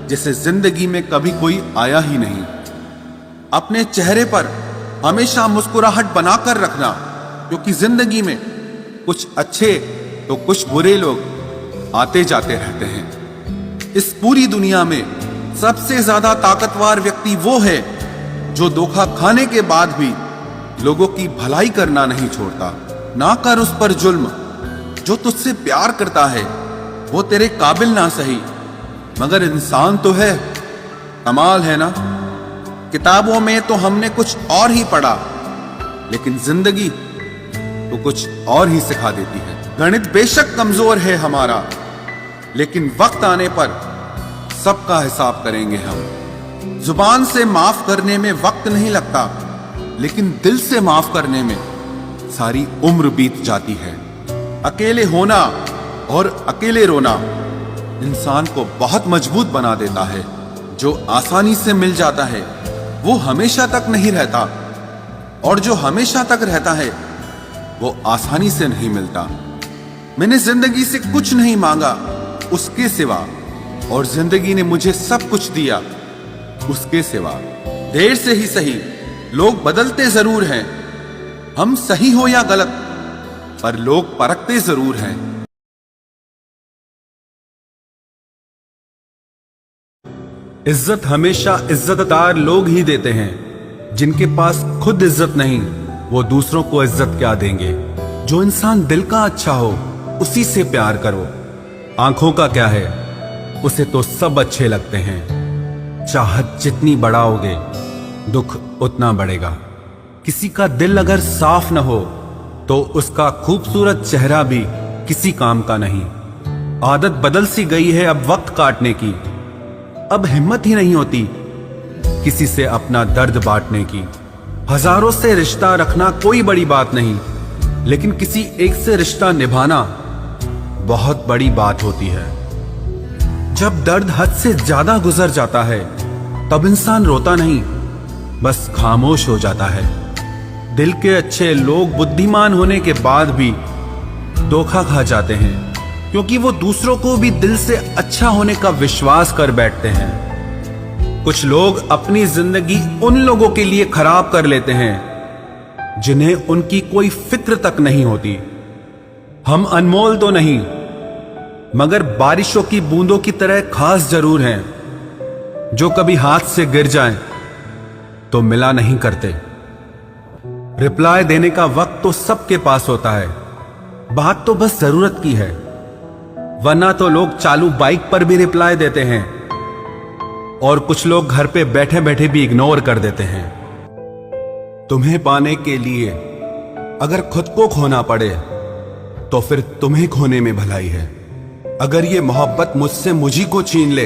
जैसे जिंदगी में कभी कोई आया ही नहीं। अपने चेहरे पर हमेशा मुस्कुराहट बनाकर रखना, क्योंकि जिंदगी में कुछ अच्छे तो कुछ बुरे लोग आते जाते रहते हैं। इस पूरी दुनिया में सबसे ज्यादा ताकतवर व्यक्ति वो है जो धोखा खाने के बाद भी लोगों की भलाई करना नहीं छोड़ता। ना कर उस पर जुल्म, जो तुझसे प्यार करता है वो तेरे काबिल ना सही, मगर इंसान तो है। कमाल है ना, किताबों में तो हमने कुछ और ही पढ़ा, लेकिन जिंदगी तो कुछ और ही सिखा देती है। गणित बेशक कमजोर है हमारा, लेकिन वक्त आने पर सबका हिसाब करेंगे हम। जुबान से माफ करने में वक्त नहीं लगता, लेकिन दिल से माफ करने में सारी उम्र बीत जाती है। अकेले होना और अकेले रोना इंसान को बहुत मजबूत बना देता है। जो आसानी से मिल जाता है वो हमेशा तक नहीं रहता, और जो हमेशा तक रहता है वो आसानी से नहीं मिलता। मैंने जिंदगी से कुछ नहीं मांगा उसके सिवा, और जिंदगी ने मुझे सब कुछ दिया उसके सिवा। देर से ही सही, लोग बदलते जरूर हैं, हम सही हो या गलत, पर लोग परखते जरूर हैं। इज्जत हमेशा इज्जतदार लोग ही देते हैं। जिनके पास खुद इज्जत नहीं, वो दूसरों को इज्जत क्या देंगे। जो इंसान दिल का अच्छा हो उसी से प्यार करो। आंखों का क्या है, उसे तो सब अच्छे लगते हैं। चाहत जितनी बढ़ाओगे दुख उतना बढ़ेगा। किसी का दिल अगर साफ न हो तो उसका खूबसूरत चेहरा भी किसी काम का नहीं। आदत बदल सी गई है अब वक्त काटने की, अब हिम्मत ही नहीं होती किसी से अपना दर्द बांटने की। हजारों से रिश्ता रखना कोई बड़ी बात नहीं, लेकिन किसी एक से रिश्ता निभाना बहुत बड़ी बात होती है। जब दर्द हद से ज्यादा गुजर जाता है तब इंसान रोता नहीं, बस खामोश हो जाता है। दिल के अच्छे लोग बुद्धिमान होने के बाद भी धोखा खा जाते हैं, क्योंकि वो दूसरों को भी दिल से अच्छा होने का विश्वास कर बैठते हैं। कुछ लोग अपनी जिंदगी उन लोगों के लिए खराब कर लेते हैं जिन्हें उनकी कोई फिक्र तक नहीं होती। हम अनमोल तो नहीं, मगर बारिशों की बूंदों की तरह खास जरूर हैं, जो कभी हाथ से गिर जाएं तो मिला नहीं करते। रिप्लाई देने का वक्त तो सबके पास होता है, बात तो बस जरूरत की है। वरना तो लोग चालू बाइक पर भी रिप्लाई देते हैं, और कुछ लोग घर पे बैठे बैठे भी इग्नोर कर देते हैं। तुम्हें पाने के लिए अगर खुद को खोना पड़े तो फिर तुम्हें खोने में भलाई है। अगर ये मोहब्बत मुझसे मुझी को छीन ले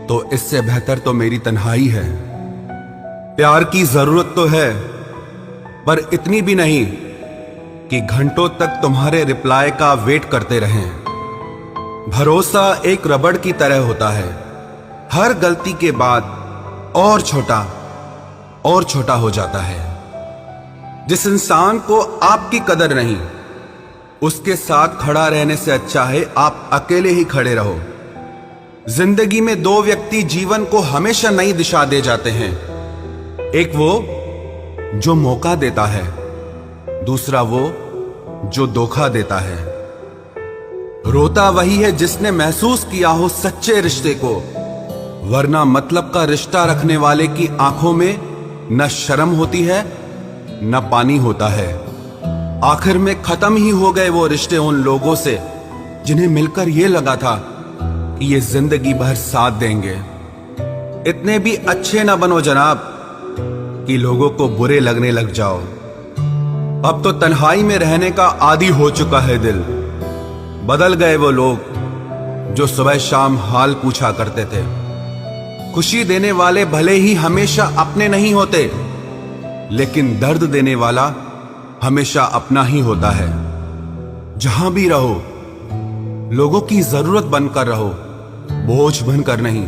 तो इससे बेहतर तो मेरी तन्हाई है। प्यार की जरूरत तो है, पर इतनी भी नहीं कि घंटों तक तुम्हारे रिप्लाई का वेट करते रहें। भरोसा एक रबड़ की तरह होता है, हर गलती के बाद और छोटा हो जाता है। जिस इंसान को आपकी कदर नहीं, उसके साथ खड़ा रहने से अच्छा है आप अकेले ही खड़े रहो। जिंदगी में दो व्यक्ति जीवन को हमेशा नई दिशा दे जाते हैं। एक वो जो मौका देता है, दूसरा वो जो धोखा देता है। रोता वही है जिसने महसूस किया हो सच्चे रिश्ते को, वरना मतलब का रिश्ता रखने वाले की आंखों में न शर्म होती है न पानी होता है। आखिर में खत्म ही हो गए वो रिश्ते उन लोगों से जिन्हें मिलकर ये लगा था कि ये जिंदगी भर साथ देंगे। इतने भी अच्छे ना बनो जनाब कि लोगों को बुरे लगने लग जाओ। अब तो तन्हाई में रहने का आदी हो चुका है दिल। बदल गए वो लोग जो सुबह शाम हाल पूछा करते थे। खुशी देने वाले भले ही हमेशा अपने नहीं होते, लेकिन दर्द देने वाला हमेशा अपना ही होता है। जहां भी रहो लोगों की जरूरत बनकर रहो, बोझ बनकर नहीं।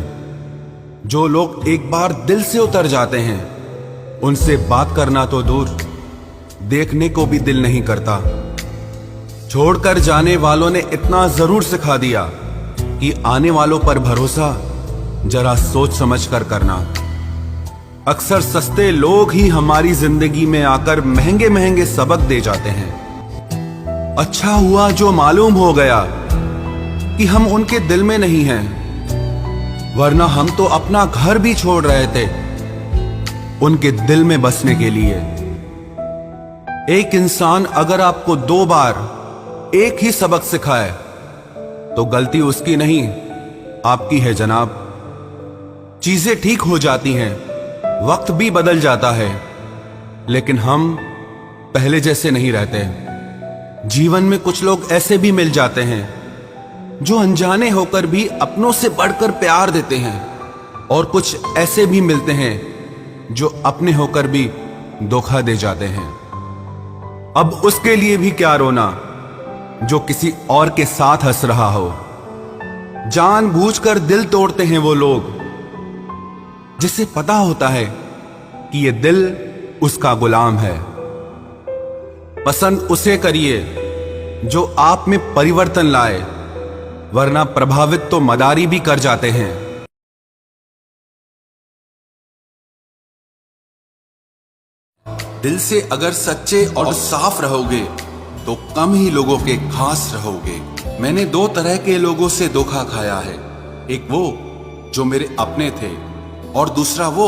जो लोग एक बार दिल से उतर जाते हैं उनसे बात करना तो दूर, देखने को भी दिल नहीं करता। छोड़कर जाने वालों ने इतना जरूर सिखा दिया कि आने वालों पर भरोसा जरा सोच समझ कर करना। अक्सर सस्ते लोग ही हमारी जिंदगी में आकर महंगे महंगे सबक दे जाते हैं। अच्छा हुआ जो मालूम हो गया कि हम उनके दिल में नहीं हैं, वरना हम तो अपना घर भी छोड़ रहे थे उनके दिल में बसने के लिए। एक इंसान अगर आपको 2 बार एक ही सबक सिखाए तो गलती उसकी नहीं आपकी है जनाब। चीजें ठीक हो जाती हैं, वक्त भी बदल जाता है, लेकिन हम पहले जैसे नहीं रहते। जीवन में कुछ लोग ऐसे भी मिल जाते हैं जो अनजाने होकर भी अपनों से बढ़कर प्यार देते हैं, और कुछ ऐसे भी मिलते हैं जो अपने होकर भी धोखा दे जाते हैं। अब उसके लिए भी क्या रोना जो किसी और के साथ हंस रहा हो। जानबूझकर दिल तोड़ते हैं वो लोग जिसे पता होता है कि ये दिल उसका गुलाम है। पसंद उसे करिए जो आप में परिवर्तन लाए, वरना प्रभावित तो मदारी भी कर जाते हैं। दिल से अगर सच्चे और साफ रहोगे तो कम ही लोगों के खास रहोगे। मैंने 2 तरह के लोगों से धोखा खाया है, एक वो जो मेरे अपने थे और दूसरा वो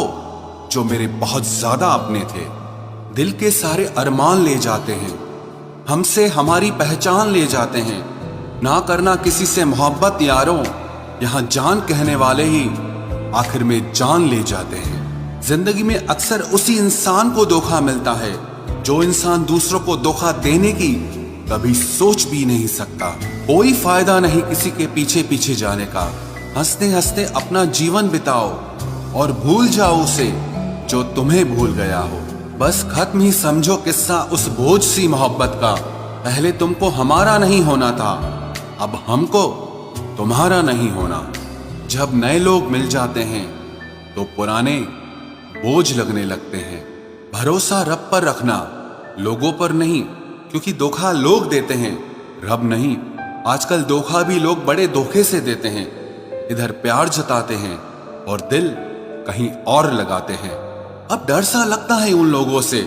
जो मेरे बहुत ज्यादा अपने थे। दिल के सारे अरमान ले जाते हैं, हमसे हमारी पहचान ले जाते हैं। ना करना किसी से मोहब्बत यारों, यहां जान कहने वाले ही आखिर में जान ले जाते हैं। जिंदगी में अक्सर उसी इंसान को धोखा मिलता है जो इंसान दूसरों को धोखा देने की कभी सोच भी नहीं सकता। कोई फायदा नहीं किसी के पीछे पीछे जाने का। हंसते हंसते अपना जीवन बिताओ और भूल जाओ उसे जो तुम्हें भूल गया हो। बस खत्म ही समझो किस्सा उस बोझ सी मोहब्बत का। पहले तुमको हमारा नहीं होना था, अब हमको तुम्हारा नहीं होना। जब नए लोग मिल जाते हैं तो पुराने बोझ लगने लगते हैं। भरोसा रब पर रखना, लोगों पर नहीं, क्योंकि धोखा लोग देते हैं, रब नहीं। आजकल धोखा भी लोग बड़े धोखे से देते हैं। इधर प्यार जताते हैं और दिल कहीं और लगाते हैं। अब डर सा लगता है उन लोगों से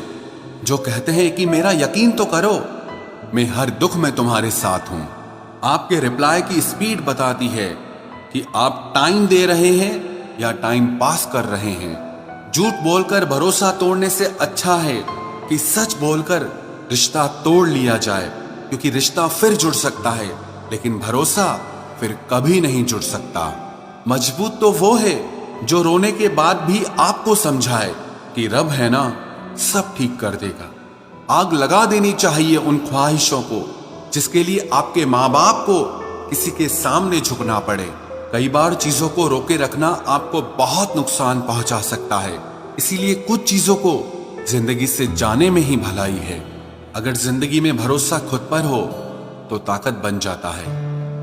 जो कहते हैं कि मेरा यकीन तो करो, मैं हर दुख में तुम्हारे साथ हूं। आपके रिप्लाई की स्पीड बताती है कि आप टाइम दे रहे हैं या टाइम पास कर रहे हैं। झूठ बोलकर भरोसा तोड़ने से अच्छा है कि सच बोलकर रिश्ता तोड़ लिया जाए, क्योंकि रिश्ता फिर जुड़ सकता है लेकिन भरोसा फिर कभी नहीं जुड़ सकता। मजबूत तो वो है जो रोने के बाद भी आपको समझाए कि रब है ना, सब ठीक कर देगा। आग लगा देनी चाहिए उन ख्वाहिशों को जिसके लिए आपके माँ बाप को किसी के सामने झुकना पड़े। कई बार चीजों को रोके रखना आपको बहुत नुकसान पहुंचा सकता है, इसीलिए कुछ चीजों को जिंदगी से जाने में ही भलाई है। अगर जिंदगी में भरोसा खुद पर हो तो ताकत बन जाता है,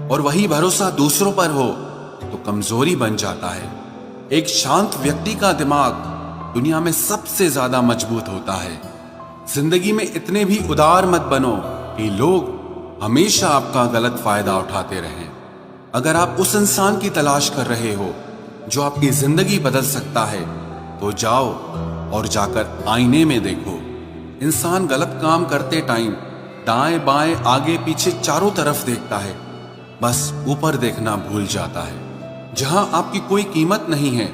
और वही भरोसा दूसरों पर हो तो कमजोरी बन जाता है। एक शांत व्यक्ति का दिमाग दुनिया में सबसे ज्यादा मजबूत होता है। जिंदगी में इतने भी उदार मत बनो कि लोग हमेशा आपका गलत फायदा उठाते रहें। अगर आप उस इंसान की तलाश कर रहे हो जो आपकी जिंदगी बदल सकता है तो जाओ और जाकर आईने में देखो। इंसान गलत काम करते टाइम दाएं बाएं आगे पीछे चारों तरफ देखता है, बस ऊपर देखना भूल जाता है। जहां आपकी कोई कीमत नहीं है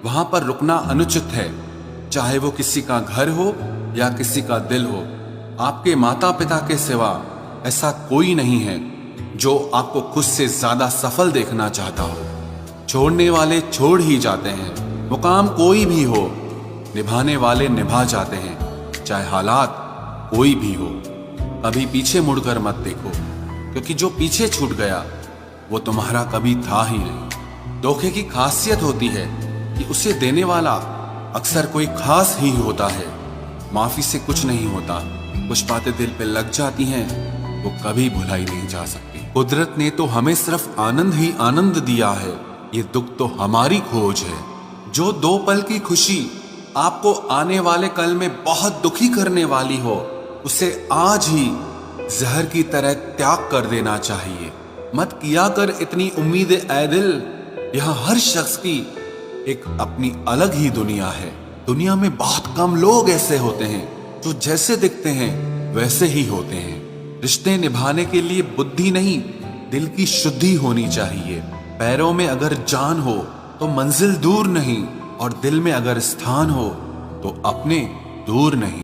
वहां पर रुकना अनुचित है, चाहे वो किसी का घर हो या किसी का दिल हो। आपके माता पिता के सिवा ऐसा कोई नहीं है जो आपको खुद से ज्यादा सफल देखना चाहता हो। छोड़ने वाले छोड़ ही जाते हैं, मुकाम कोई भी हो, निभाने वाले निभा जाते हैं, चाहे हालात कोई भी हो। कभी पीछे मुड़कर मत देखो, क्योंकि जो पीछे छूट गया वो तुम्हारा कभी था ही नहीं। धोखे की खासियत होती है कि उसे देने वाला अक्सर कोई खास ही होता है। माफी से कुछ नहीं होता, कुछ बातें दिल पे लग जाती हैं, वो कभी भुलाई नहीं जा सकती। कुदरत ने तो हमें सिर्फ आनंद ही आनंद दिया है, ये दुख तो हमारी खोज है। जो 2 पल की खुशी आपको आने वाले कल में बहुत दुखी करने वाली हो, उसे आज ही जहर की तरह त्याग कर देना चाहिए। मत किया कर इतनी उम्मीद ऐ दिल, यहाँ हर शख्स की एक अपनी अलग ही दुनिया है। दुनिया में बहुत कम लोग ऐसे होते हैं जो जैसे दिखते हैं वैसे ही होते हैं। रिश्ते निभाने के लिए बुद्धि नहीं, दिल की शुद्धि होनी चाहिए। पैरों में अगर जान हो तो मंजिल दूर नहीं, और दिल में अगर स्थान हो तो अपने दूर नहीं।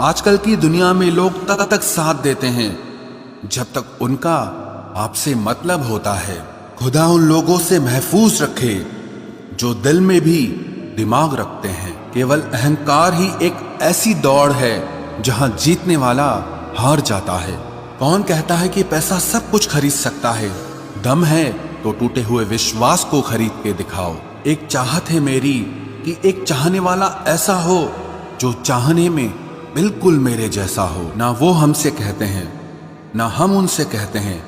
आजकल की दुनिया में लोग तब तक साथ देते हैं जब तक उनका आपसे मतलब होता है। खुदा उन लोगों से महफूज रखे जो दिल में भी दिमाग रखते हैं। केवल अहंकार ही एक ऐसी दौड़ है जहां जीतने वाला हार जाता है। कौन कहता है कि पैसा सब कुछ खरीद सकता है? दम है तो टूटे हुए विश्वास को खरीद के दिखाओ। एक चाहत है मेरी कि एक चाहने वाला ऐसा हो जो चाहने में बिल्कुल मेरे जैसा हो। ना वो हमसे कहते हैं ना हम उनसे कहते हैं,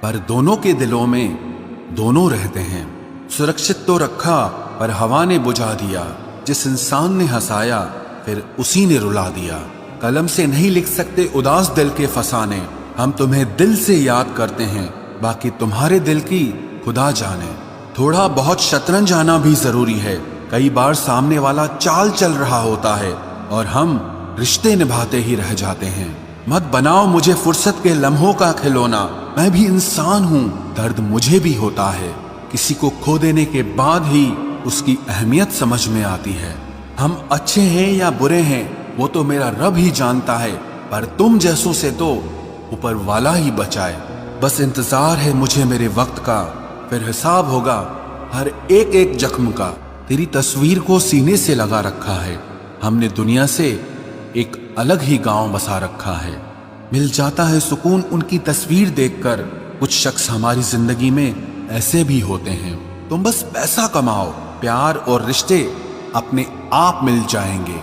पर दोनों के दिलों में दोनों रहते हैं। सुरक्षित तो रखा पर हवा ने बुझा दिया, जिस इंसान ने हंसाया फिर उसी ने रुला दिया। कलम से नहीं लिख सकते उदास दिल के फसाने, हम तुम्हें दिल से याद करते हैं, बाकी तुम्हारे दिल की खुदा जाने। थोड़ा बहुत शतरंज आना भी जरूरी है, कई बार सामने वाला चाल चल रहा होता है और हम रिश्ते निभाते ही रह जाते हैं। मत बनाओ मुझे फुर्सत के लम्हों का खिलौना, मैं भी इंसान हूँ, दर्द मुझे भी होता है। किसी को खो देने के बाद ही उसकी अहमियत समझ में आती है। हम अच्छे हैं या बुरे हैं वो तो मेरा रब ही जानता है, पर तुम जैसों से तो ऊपर वाला ही बचाए। बस इंतजार है मुझे मेरे वक्त का, फिर हिसाब होगा हर एक एक जख्म का। तेरी तस्वीर को सीने से लगा रखा है, हमने दुनिया से एक अलग ही गांव बसा रखा है। मिल जाता है सुकून उनकी तस्वीर देखकर। कुछ शख्स हमारी जिंदगी में ऐसे भी होते हैं। तुम बस पैसा कमाओ, प्यार और रिश्ते अपने आप मिल जाएंगे।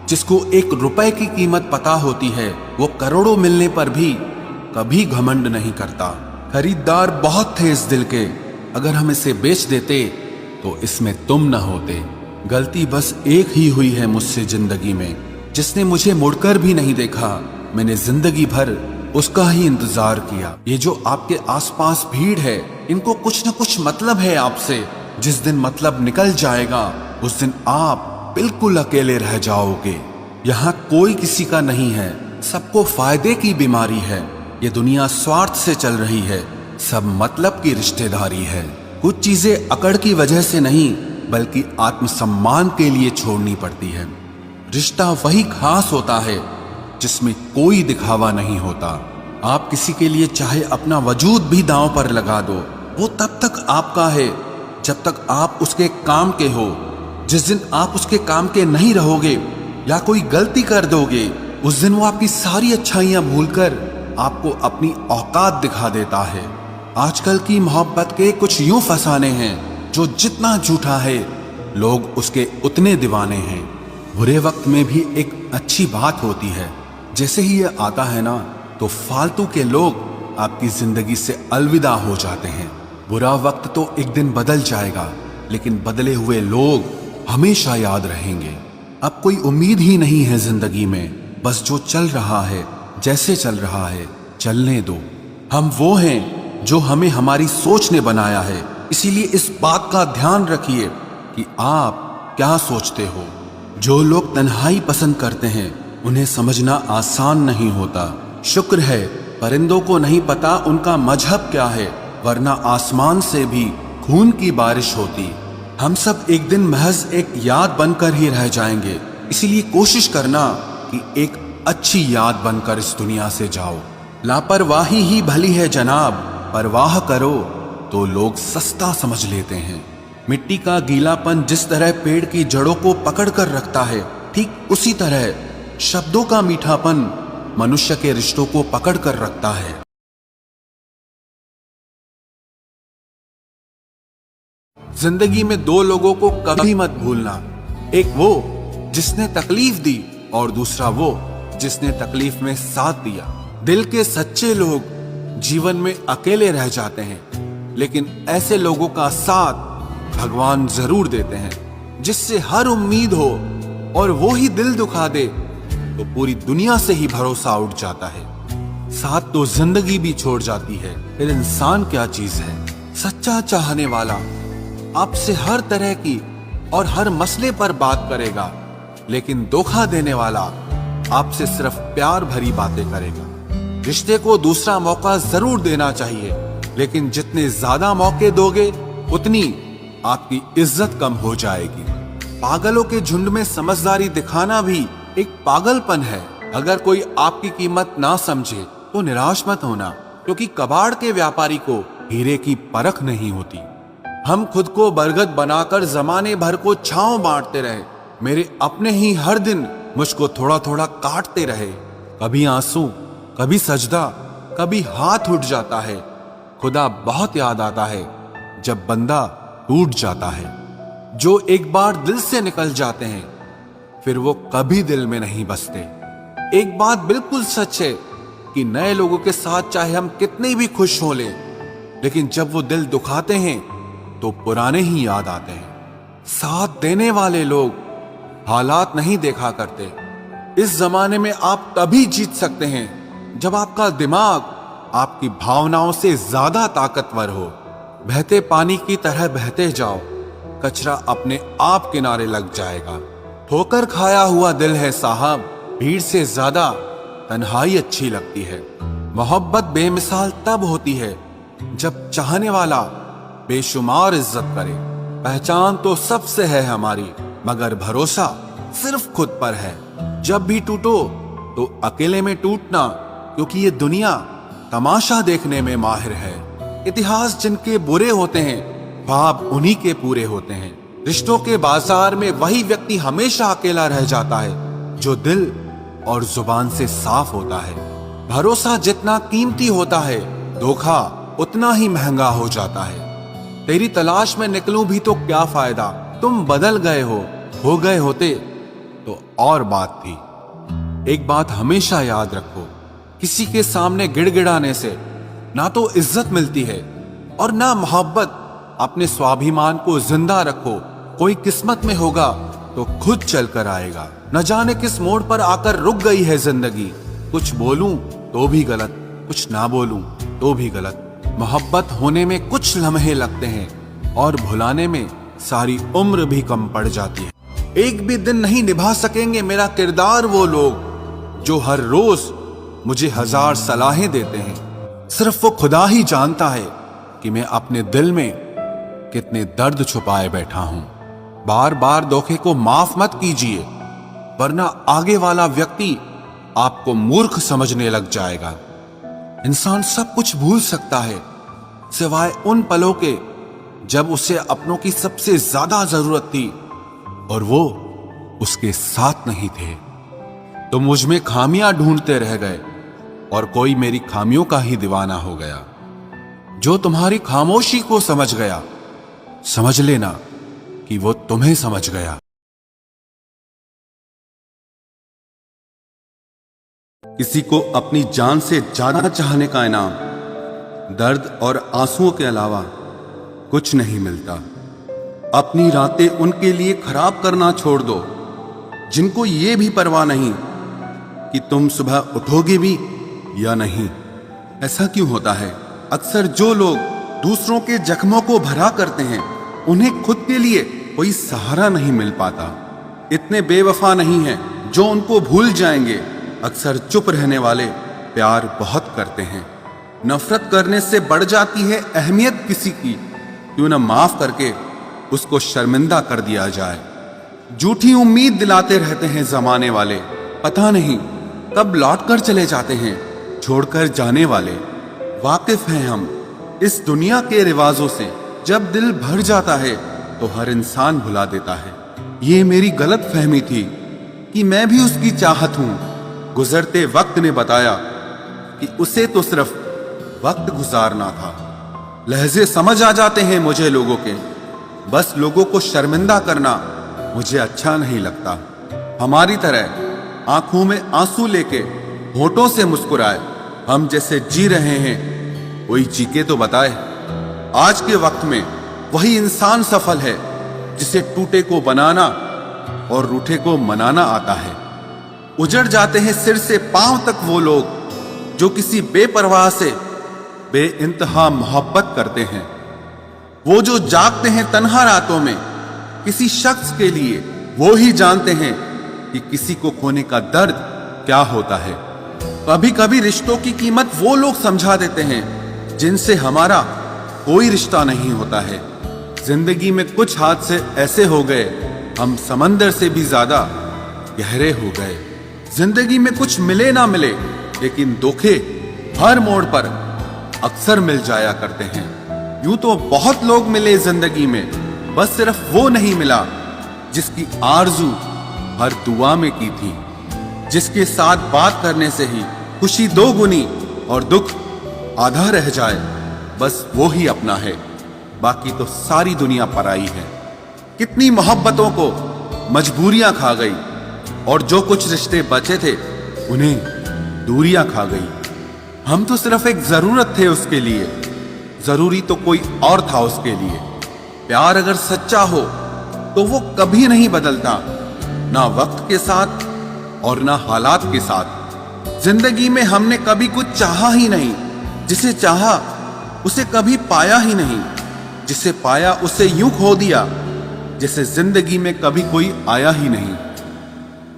जिसको 1 रुपए की कीमत पता होती है वो करोड़ों मिलने पर भी कभी घमंड नहीं करता। खरीदार बहुत थे इस दिल के, अगर हम इसे बेच देते तो इसमें तुम न होते। गलती बस एक ही हुई है मुझसे जिंदगी में, जिसने मुझे मुड़कर भी नहीं देखा। मैंने जिंदगी भर उसका ही इंतजार किया। ये जो आपके आसपास भीड़ है, इनको कुछ न कुछ मतलब है आपसे। जिस दिन मतलब निकल जाएगा उस दिन आप बिल्कुल अकेले रह जाओगे। यहाँ कोई किसी का नहीं है, सबको फायदे की बीमारी है। ये दुनिया स्वार्थ से चल रही है, सब मतलब की रिश्तेदारी है। कुछ चीजें अकड़ की वजह से नहीं बल्कि आत्मसम्मान के लिए छोड़नी पड़ती है। रिश्ता वही खास होता है जिसमें कोई दिखावा नहीं होता। आप किसी के लिए चाहे अपना वजूद भी दांव पर लगा दो, वो तब तक आपका है जब तक आप उसके काम के हो। जिस दिन आप उसके काम के नहीं रहोगे या कोई गलती कर दोगे, उस दिन वो आपकी सारी अच्छाइयां भूलकर आपको अपनी औकात दिखा देता है। आजकल की मोहब्बत के कुछ यूं फसाने हैं जो जितना झूठा है लोग उसके उतने दीवाने हैं। बुरे वक्त में भी एक अच्छी बात होती है, जैसे ही ये आता है ना तो फालतू के लोग आपकी जिंदगी से अलविदा हो जाते हैं। बुरा वक्त तो एक दिन बदल जाएगा, लेकिन बदले हुए लोग हमेशा याद रहेंगे। अब कोई उम्मीद ही नहीं है जिंदगी में, बस जो चल रहा है जैसे चल रहा है चलने दो। हम वो हैं जो हमें हमारी सोच ने बनाया है, इसीलिए इस बात का ध्यान रखिए कि आप क्या सोचते हो। जो लोग तन्हाई पसंद करते हैं उन्हें समझना आसान नहीं होता। शुक्र है परिंदों को नहीं पता उनका मजहब क्या है, वरना आसमान से भी खून की बारिश होती। हम सब एक दिन महज एक याद बनकर ही रह जाएंगे, इसीलिए कोशिश करना कि एक अच्छी याद बनकर इस दुनिया से जाओ। लापरवाही ही भली है जनाब, परवाह करो तो लोग सस्ता समझ लेते हैं। मिट्टी का गीलापन जिस तरह पेड़ की जड़ों को पकड़ कर रखता है, ठीक उसी तरह शब्दों का मीठापन मनुष्य के रिश्तों को पकड़ कर रखता है। जिंदगी में दो लोगों को कभी मत भूलना, एक वो जिसने तकलीफ दी और दूसरा वो जिसने तकलीफ में साथ दिया। दिल के सच्चे लोग जीवन में अकेले रह जाते हैं, लेकिन ऐसे लोगों का साथ भगवान जरूर देते हैं, जिससे हर उम्मीद हो और वो ही दिल दुखा दे तो पूरी दुनिया से ही भरोसा उठ जाता है। साथ तो जिंदगी भी छोड़ जाती है, फिर इंसान क्या चीज है। सच्चा चाहने वाला आपसे हर तरह की और हर मसले पर बात करेगा, लेकिन धोखा देने वाला आपसे सिर्फ प्यार भरी बातें करेगा। रिश्ते को दूसरा मौका जरूर देना चाहिए, लेकिन जितने ज्यादा मौके दोगे उतनी आपकी इज्जत कम हो जाएगी। पागलों के झुंड में समझदारी दिखाना भी एक पागलपन है। अगर कोई आपकी कीमत ना समझे तो निराश मत होना, क्योंकि कबाड़ के व्यापारी को हीरे की परख नहीं होती। हम खुद को बरगद बनाकर जमाने भर को छांव बांटते रहे, मेरे अपने ही हर दिन मुझको थोड़ा थोड़ा काटते रहे। कभी आंसू, कभी सजदा, कभी हाथ उठ जाता है। खुदा बहुत याद आता है जब बंदा टूट जाता है। जो एक बार दिल से निकल जाते हैं फिर वो कभी दिल में नहीं बसते। एक बात बिल्कुल सच है कि नए लोगों के साथ चाहे हम कितने भी खुश हो लें, लेकिन जब वो दिल दुखाते हैं तो पुराने ही याद आते हैं। साथ देने वाले लोग हालात नहीं देखा करते। इस जमाने में आप तभी जीत सकते हैं जब आपका दिमाग आपकी भावनाओं से ज्यादा ताकतवर हो। बहते पानी की तरह बहते जाओ, कचरा अपने आप किनारे लग जाएगा। ठोकर खाया हुआ दिल है साहब, भीड़ से ज्यादा तन्हाई अच्छी लगती है। मोहब्बत बेमिसाल तब होती है जब चाहने वाला बेशुमार इज्जत करे। पहचान तो सबसे है हमारी, मगर भरोसा सिर्फ खुद पर है। जब भी टूटो तो अकेले में टूटना, क्योंकि ये दुनिया तमाशा देखने में माहिर है। इतिहास जिनके बुरे होते हैं, ख्वाब उन्हीं के पूरे होते हैं। रिश्तों के बाजार में वही व्यक्ति हमेशा अकेला रह जाता है जो दिल और जुबान से साफ होता है। भरोसा जितना कीमती होता है, धोखा उतना ही महंगा हो जाता है। तेरी तलाश में निकलूं भी तो क्या फायदा, तुम बदल गए हो गए होते तो और बात थी। एक बात हमेशा याद रखो, किसी के सामने गिड़गिड़ाने से ना तो इज्जत मिलती है और ना मोहब्बत। अपने स्वाभिमान को जिंदा रखो, कोई किस्मत में होगा तो खुद चल कर आएगा। न जाने किस मोड़ पर आकर रुक गई है जिंदगी। कुछ बोलूं तो भी गलत, कुछ ना बोलूं तो भी गलत। मोहब्बत होने में कुछ लम्हे लगते हैं और भुलाने में सारी उम्र भी कम पड़ जाती है। एक भी दिन नहीं निभा सकेंगे मेरा किरदार वो लोग जो हर रोज मुझे हजार सलाहें देते हैं। सिर्फ वो खुदा ही जानता है कि मैं अपने दिल में कितने दर्द छुपाए बैठा हूं। बार बार धोखे को माफ मत कीजिए, वरना आगे वाला व्यक्ति आपको मूर्ख समझने लग जाएगा। इंसान सब कुछ भूल सकता है सिवाय उन पलों के जब उसे अपनों की सबसे ज्यादा जरूरत थी और वो उसके साथ नहीं थे। तो मुझ में खामियां ढूंढते रह गए और कोई मेरी खामियों का ही दीवाना हो गया। जो तुम्हारी खामोशी को समझ गया, समझ लेना कि वो तुम्हें समझ गया। किसी को अपनी जान से ज्यादा चाहने का इनाम दर्द और आंसुओं के अलावा कुछ नहीं मिलता। अपनी रातें उनके लिए खराब करना छोड़ दो जिनको ये भी परवाह नहीं कि तुम सुबह उठोगे भी या नहीं। ऐसा क्यों होता है? अक्सर जो लोग दूसरों के जख्मों को भरा करते हैं, उन्हें खुद के लिए कोई सहारा नहीं मिल पाता। इतने बेवफा नहीं है जो उनको भूल जाएंगे। अक्सर चुप रहने वाले प्यार बहुत करते हैं। नफरत करने से बढ़ जाती है अहमियत किसी की, क्यों न माफ करके उसको शर्मिंदा कर दिया जाए। झूठी उम्मीद दिलाते रहते हैं जमाने वाले, पता नहीं कब लौट कर चले जाते हैं छोड़कर जाने वाले। वाकिफ हैं हम इस दुनिया के रिवाजों से, जब दिल भर जाता है तो हर इंसान भुला देता है। ये मेरी गलत फहमी थी कि मैं भी उसकी चाहत हूं। गुजरते वक्त ने बताया कि उसे तो सिर्फ वक्त गुजारना था। लहजे समझ आ जाते हैं मुझे लोगों के, बस लोगों को शर्मिंदा करना मुझे अच्छा नहीं लगता। हमारी तरह आंखों में आंसू लेके होठों से मुस्कुराए, हम जैसे जी रहे हैं कोई जी के तो बताए। आज के वक्त में वही इंसान सफल है जिसे टूटे को बनाना और रूठे को मनाना आता है। उजड़ जाते हैं सिर से पांव तक वो लोग जो किसी बेपरवाह से बेइंतहा मोहब्बत करते हैं। वो जो जागते हैं तन्हा रातों में किसी शख्स के लिए, वो ही जानते हैं कि किसी को खोने का दर्द क्या होता है। कभी कभी रिश्तों की कीमत वो लोग समझा देते हैं जिनसे हमारा कोई रिश्ता नहीं होता है। जिंदगी में कुछ हादसे ऐसे हो गए, हम समंदर से भी ज्यादा गहरे हो गए। जिंदगी में कुछ मिले ना मिले, लेकिन धोखे हर मोड़ पर अक्सर मिल जाया करते हैं। यूं तो बहुत लोग मिले जिंदगी में, बस सिर्फ वो नहीं मिला जिसकी आरजू हर दुआ में की थी। जिसके साथ बात करने से ही खुशी दो गुनी और दुख आधा रह जाए, बस वो ही अपना है, बाकी तो सारी दुनिया पराई है। कितनी मोहब्बतों को मजबूरियां खा गई और जो कुछ रिश्ते बचे थे उन्हें दूरियां खा गई। हम तो सिर्फ एक जरूरत थे उसके लिए, जरूरी तो कोई और था उसके लिए। प्यार अगर सच्चा हो तो वो कभी नहीं बदलता, ना वक्त के साथ और ना हालात के साथ। जिंदगी में हमने कभी कुछ चाहा ही नहीं, जिसे चाहा उसे कभी पाया ही नहीं। जिसे पाया उसे यूं खो दिया जैसे जिंदगी में कभी कोई आया ही नहीं।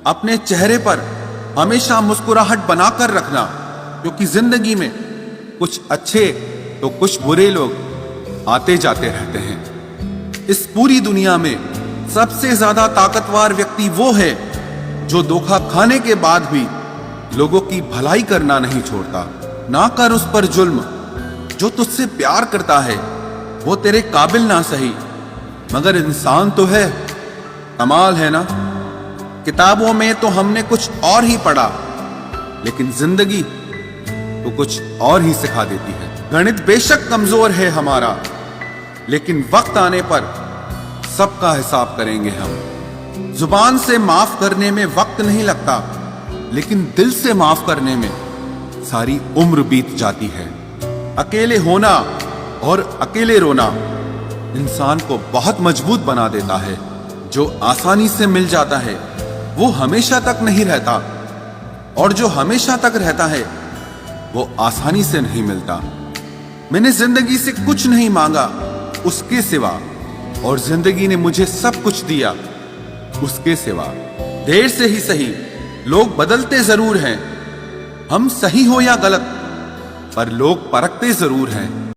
अपने चेहरे पर हमेशा मुस्कुराहट बनाकर रखना, क्योंकि जिंदगी में कुछ अच्छे तो कुछ बुरे लोग आते जाते रहते हैं। इस पूरी दुनिया में सबसे ज्यादा ताकतवर व्यक्ति वो है जो धोखा खाने के बाद भी लोगों की भलाई करना नहीं छोड़ता। ना कर उस पर जुल्म जो तुझसे प्यार करता है, वो तेरे काबिल ना सही मगर इंसान तो है। कमाल है ना, किताबों में तो हमने कुछ और ही पढ़ा, लेकिन जिंदगी तो कुछ और ही सिखा देती है। गणित बेशक कमजोर है हमारा, लेकिन वक्त आने पर सबका हिसाब करेंगे हम। जुबान से माफ करने में वक्त नहीं लगता, लेकिन दिल से माफ करने में सारी उम्र बीत जाती है। अकेले होना और अकेले रोना इंसान को बहुत मजबूत बना देता है। जो आसानी से मिल जाता है वो हमेशा तक नहीं रहता, और जो हमेशा तक रहता है वो आसानी से नहीं मिलता। मैंने जिंदगी से कुछ नहीं मांगा उसके सिवा, और जिंदगी ने मुझे सब कुछ दिया उसके सिवा। देर से ही सही, लोग बदलते जरूर हैं, हम सही हो या गलत, पर लोग परखते जरूर हैं।